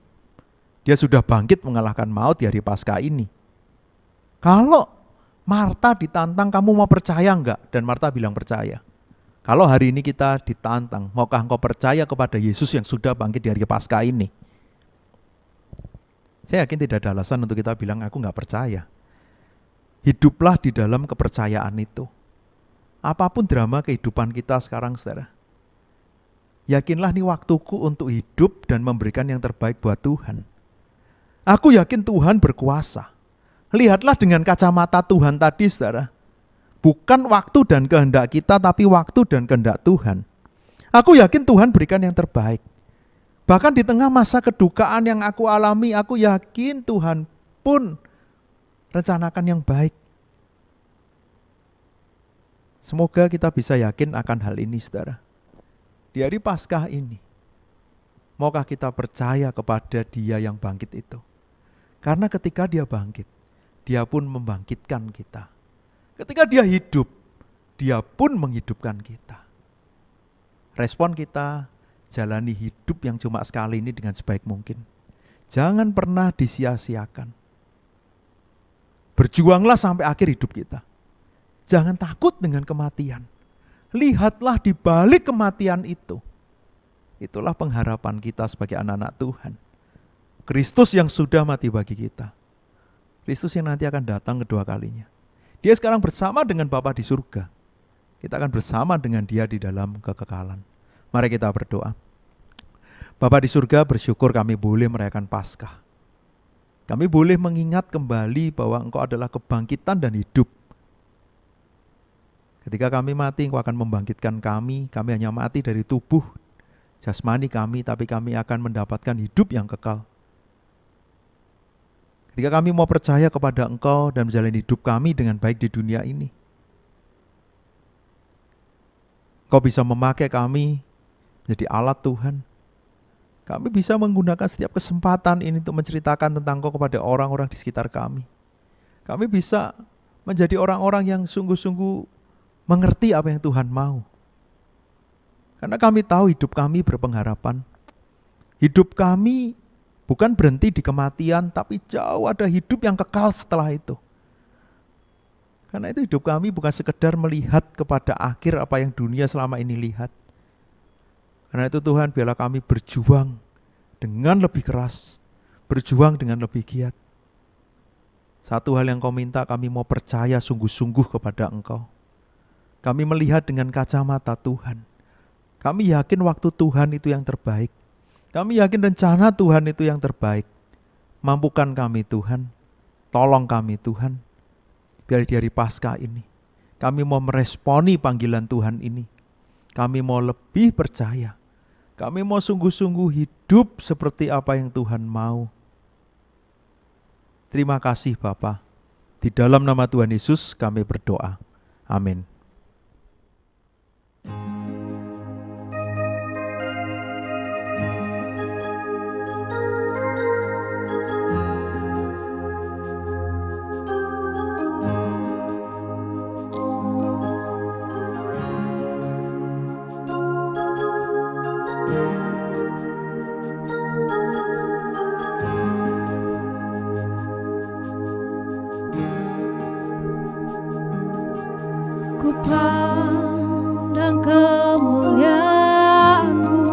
dia sudah bangkit mengalahkan maut di hari Paskah ini. Kalau Marta ditantang, kamu mau percaya enggak? Dan Marta bilang percaya. Kalau hari ini kita ditantang, maukah engkau percaya kepada Yesus yang sudah bangkit di hari Paskah ini? Saya yakin tidak ada alasan untuk kita bilang aku enggak percaya. Hiduplah di dalam kepercayaan itu. Apapun drama kehidupan kita sekarang, saudara, yakinlah ini waktuku untuk hidup dan memberikan yang terbaik buat Tuhan. Aku yakin Tuhan berkuasa. Lihatlah dengan kacamata Tuhan tadi, saudara. Bukan waktu dan kehendak kita, tapi waktu dan kehendak Tuhan. Aku yakin Tuhan berikan yang terbaik. Bahkan di tengah masa kedukaan yang aku alami, aku yakin Tuhan pun rencanakan yang baik. Semoga kita bisa yakin akan hal ini, saudara. Di hari Paskah ini, maukah kita percaya kepada Dia yang bangkit itu? Karena ketika Dia bangkit, Dia pun membangkitkan kita. Ketika Dia hidup, Dia pun menghidupkan kita. Respon kita, jalani hidup yang cuma sekali ini dengan sebaik mungkin. Jangan pernah disia-siakan. Berjuanglah sampai akhir hidup kita. Jangan takut dengan kematian. Lihatlah di balik kematian itu. Itulah pengharapan kita sebagai anak-anak Tuhan. Kristus yang sudah mati bagi kita. Kristus yang nanti akan datang kedua kalinya. Dia sekarang bersama dengan Bapa di surga. Kita akan bersama dengan Dia di dalam kekekalan. Mari kita berdoa. Bapa di surga, bersyukur kami boleh merayakan Paskah. Kami boleh mengingat kembali bahwa Engkau adalah kebangkitan dan hidup. Ketika kami mati, Engkau akan membangkitkan kami. Kami hanya mati dari tubuh jasmani kami, tapi kami akan mendapatkan hidup yang kekal. Ketika kami mau percaya kepada Engkau dan menjalani hidup kami dengan baik di dunia ini, Engkau bisa memakai kami menjadi alat Tuhan. Kami bisa menggunakan setiap kesempatan ini untuk menceritakan tentang Engkau kepada orang-orang di sekitar kami. Kami bisa menjadi orang-orang yang sungguh-sungguh mengerti apa yang Tuhan mau. Karena kami tahu hidup kami berpengharapan. Hidup kami bukan berhenti di kematian, tapi jauh ada hidup yang kekal setelah itu. Karena itu hidup kami bukan sekedar melihat kepada akhir apa yang dunia selama ini lihat. Karena itu Tuhan, biarlah kami berjuang dengan lebih keras, berjuang dengan lebih giat. Satu hal yang Kau minta, kami mau percaya sungguh-sungguh kepada Engkau. Kami melihat dengan kacamata Tuhan. Kami yakin waktu Tuhan itu yang terbaik. Kami yakin rencana Tuhan itu yang terbaik. Mampukan kami Tuhan. Tolong kami Tuhan. Biar di hari Paskah ini, kami mau meresponi panggilan Tuhan ini. Kami mau lebih percaya. Kami mau sungguh-sungguh hidup seperti apa yang Tuhan mau. Terima kasih Bapa. Di dalam nama Tuhan Yesus kami berdoa. Amin. Ku pandang kemuliaan-Mu,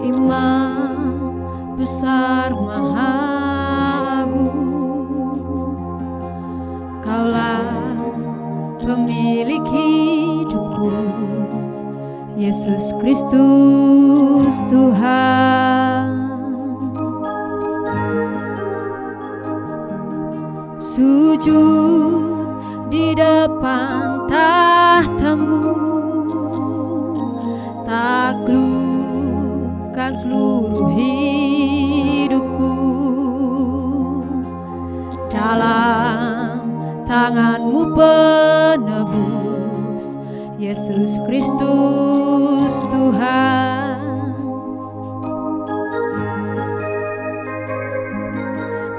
Imam besar maha agung. Kaulah pemilik hidupku, Yesus Kristus Tuhan. sujud di depan tahta-Mu, taklukkan seluruh hidupku. Dalam tangan-Mu penebus, Yesus Kristus Tuhan.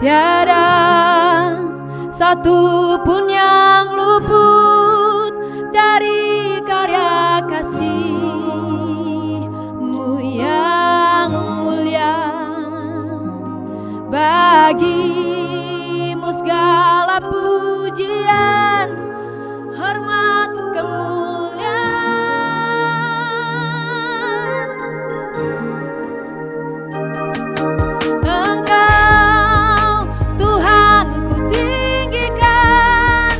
Tiada satu pun yang luput dari karya kasih-Mu yang mulia. Bagi-Mu segala pujian, hormat, kemuliaan. Engkau Tuhan ku tinggikan,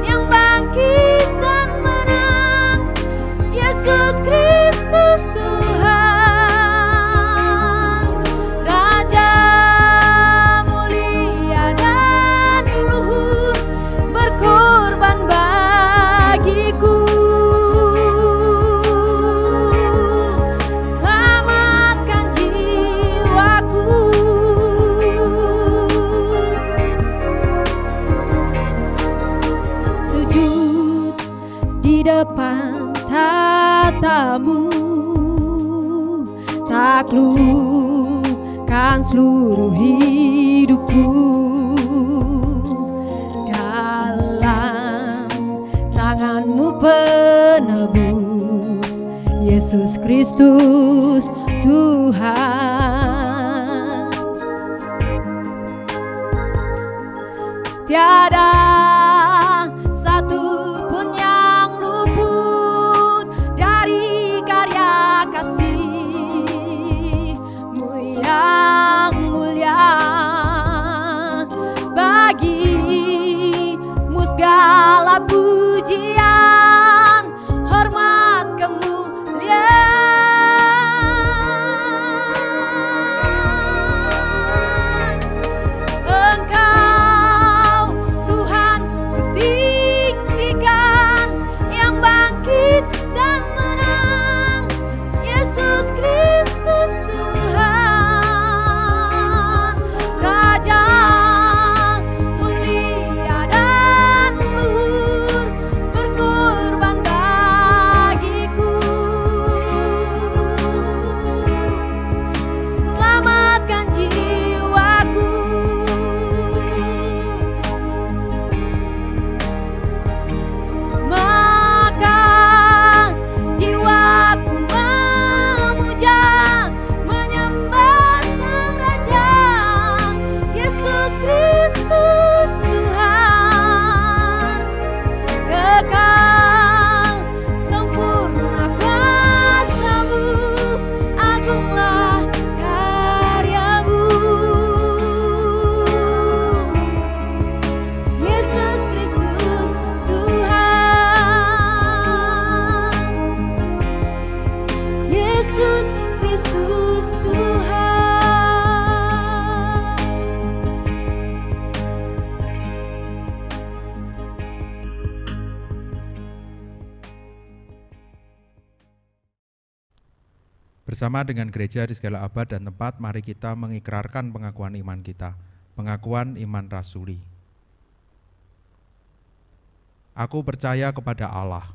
yang bangkit dan menang, Yesus Kristus Tuhan. Raja mulia dan luhur, berkorban bagiku. Selamatkan jiwaku. Sujud di depan tahta-Mu, taklukkan seluruh hidupku. Dalam tangan-Mu penebus, Yesus Kristus Tuhan. Tiada satu pun yang luput dari karya kasih-Mu yang mulia. Bagi-Mu segala pujian, hormat, kemuliaan. Engkau Tuhan ku tinggikan, yang bangkit dan menang, Yesus Kristus Tuhan. Raja mulia dan luhur, berkorban bagiku. Selamatkan jiwaku. Maka jiwaku memuja, menyembah Sang Raja, Yesus Kristus Tuhan. Kekal sempurna kuasa-Mu, agunglah karya-Mu. Yesus Kristus Tuhan. Yesus Kristus Tuhan. Bersama dengan gereja di segala abad dan tempat, mari kita mengikrarkan pengakuan iman kita, pengakuan iman rasuli. Aku percaya kepada Allah,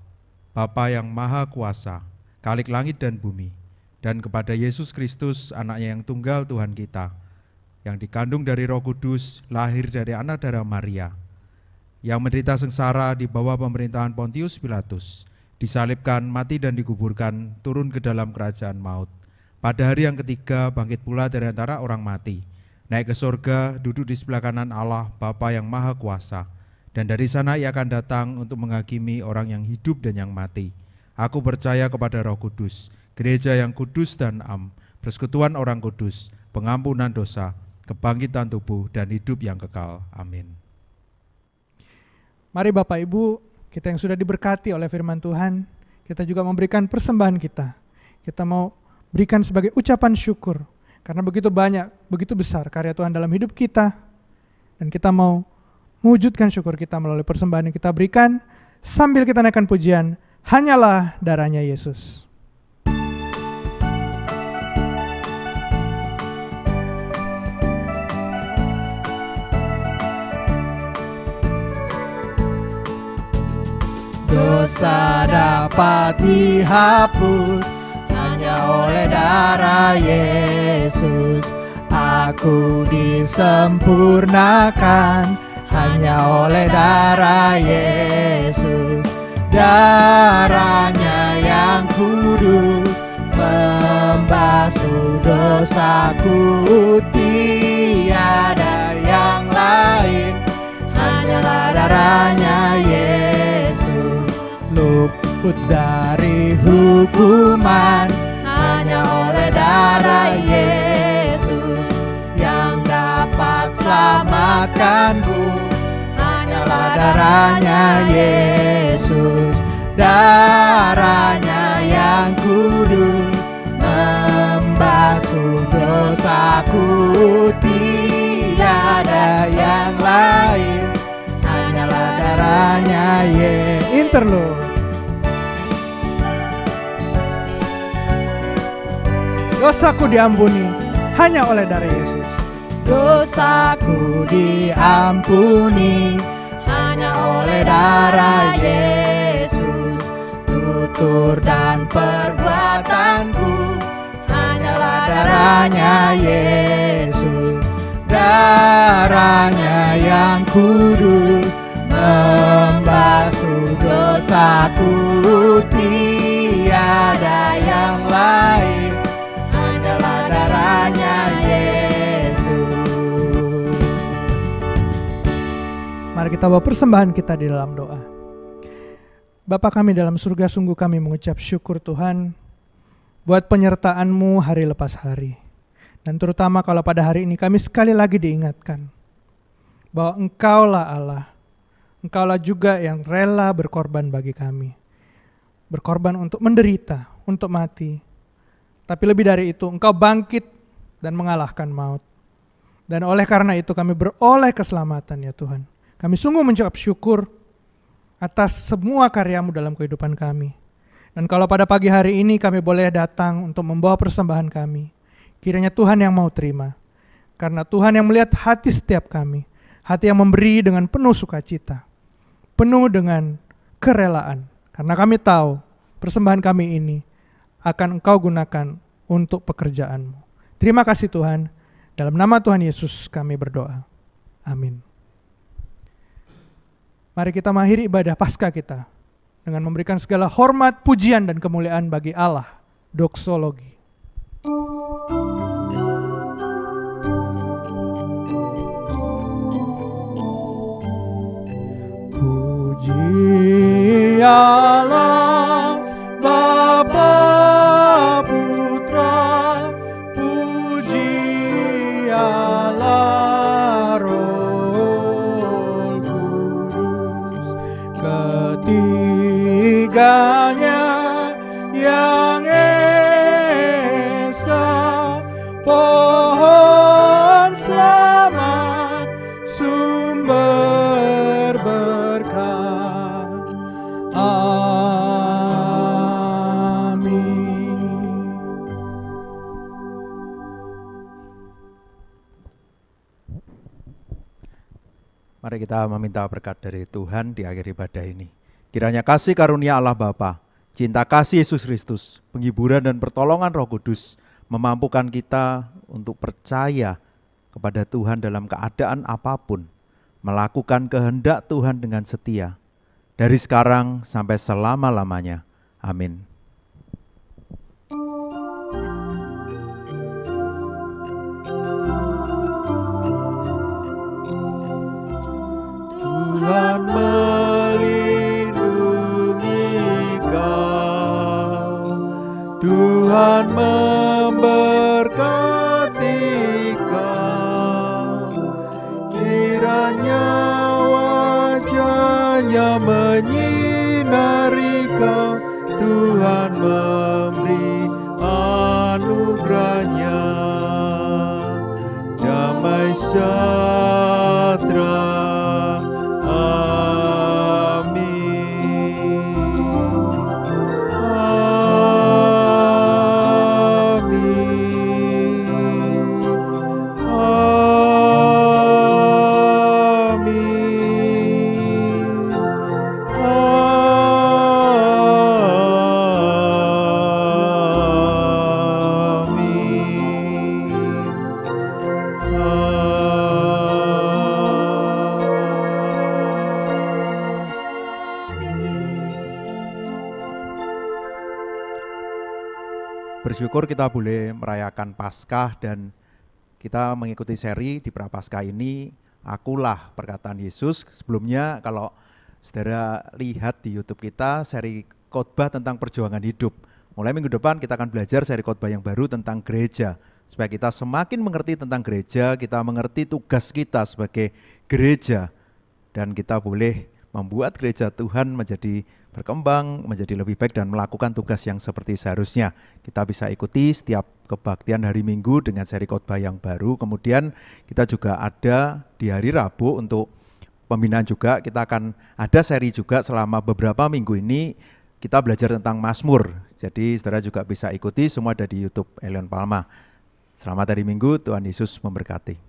Bapa yang Maha Kuasa, Khalik langit dan bumi, dan kepada Yesus Kristus, anaknya yang tunggal Tuhan kita, yang dikandung dari Roh Kudus, lahir dari anak darah Maria, yang menderita sengsara di bawah pemerintahan Pontius Pilatus, disalibkan, mati dan dikuburkan, turun ke dalam kerajaan maut. Pada hari yang ketiga bangkit pula dari antara orang mati, naik ke surga, duduk di sebelah kanan Allah, Bapa yang Maha Kuasa. Dan dari sana Ia akan datang untuk menghakimi orang yang hidup dan yang mati. Aku percaya kepada Roh Kudus, gereja yang kudus dan am, persekutuan orang kudus, pengampunan dosa, kebangkitan tubuh, dan hidup yang kekal. Amin. Mari Bapak Ibu, kita yang sudah diberkati oleh firman Tuhan, kita juga memberikan persembahan kita. Kita mau berikan sebagai ucapan syukur, karena begitu banyak, begitu besar karya Tuhan dalam hidup kita, dan kita mau mewujudkan syukur kita melalui persembahan yang kita berikan, sambil kita naikkan pujian, hanyalah darahnya Yesus. Dosa dapat dihapus hanya oleh darah Yesus. Aku disempurnakan hanya oleh darah Yesus. Darahnya yang kudus membasuh dosaku, tiada yang lain, hanyalah darahnya Yesus. Luput dari hukuman hanya oleh darah Yesus. Yang dapat selamatkanku hanyalah darahnya Yesus. Darahnya yang kudus membasuh dosaku, tiada yang lain, hanyalah darahnya Yesus. Interlude. Dosaku diampuni hanya oleh darah Yesus. Dosaku diampuni hanya oleh darah Yesus. Tutur dan perbuatanku hanyalah darahnya Yesus. Darahnya yang kudus membasuh dosaku, tiada yang lain, hanyalah darahnya Yesus. Mari kita bawa persembahan kita di dalam doa. Bapa kami dalam surga, sungguh kami mengucap syukur Tuhan buat penyertaan-Mu hari lepas hari. Dan terutama kalau pada hari ini kami sekali lagi diingatkan bahwa Engkaulah Allah. Engkaulah juga yang rela berkorban bagi kami. Berkorban untuk menderita, untuk mati. Tapi lebih dari itu, Engkau bangkit dan mengalahkan maut. Dan oleh karena itu kami beroleh keselamatan ya Tuhan. Kami sungguh mengucap syukur atas semua karya-Mu dalam kehidupan kami. Dan kalau pada pagi hari ini kami boleh datang untuk membawa persembahan kami, kiranya Tuhan yang mau terima. Karena Tuhan yang melihat hati setiap kami. Hati yang memberi dengan penuh sukacita. Penuh dengan kerelaan. Karena kami tahu persembahan kami ini akan Engkau gunakan untuk pekerjaan-Mu. Terima kasih Tuhan. Dalam nama Tuhan Yesus kami berdoa. Amin. Mari kita mengakhiri ibadah Paskah kita dengan memberikan segala hormat, pujian, dan kemuliaan bagi Allah. Doksologi. Puji Allah Bapa Putra, puji Allah Roh Kudus, ketiganya yang esa, pohon selamat, sumber berkah. Amin. Mari kita meminta berkat dari Tuhan di akhir ibadah ini. Kiranya kasih karunia Allah Bapa, cinta kasih Yesus Kristus, penghiburan dan pertolongan Roh Kudus memampukan kita untuk percaya kepada Tuhan dalam keadaan apapun, melakukan kehendak Tuhan dengan setia, dari sekarang sampai selama-lamanya. Amin. Tuhan melindungi kau, Tuhan memberkati kau, kiranya wajah-Nya menyinari kau, Tuhan memberi anugerah-Nya, damai sejahtera Bersyukur kita boleh merayakan Paskah dan kita mengikuti seri di Prapaskah ini, Akulah Perkataan Yesus. Sebelumnya kalau saudara lihat di YouTube kita, seri khotbah tentang perjuangan hidup. Mulai minggu depan kita akan belajar seri khotbah yang baru tentang gereja. Supaya kita semakin mengerti tentang gereja, kita mengerti tugas kita sebagai gereja. Dan kita boleh membuat gereja Tuhan menjadi berkembang, menjadi lebih baik dan melakukan tugas yang seperti seharusnya. Kita bisa ikuti setiap kebaktian hari Minggu dengan seri khotbah yang baru. Kemudian kita juga ada di hari Rabu untuk pembinaan juga. Kita akan ada seri juga selama beberapa minggu ini. Kita belajar tentang Mazmur. Jadi saudara juga bisa ikuti, semua ada di YouTube Elion Palma. Selamat hari Minggu, Tuhan Yesus memberkati.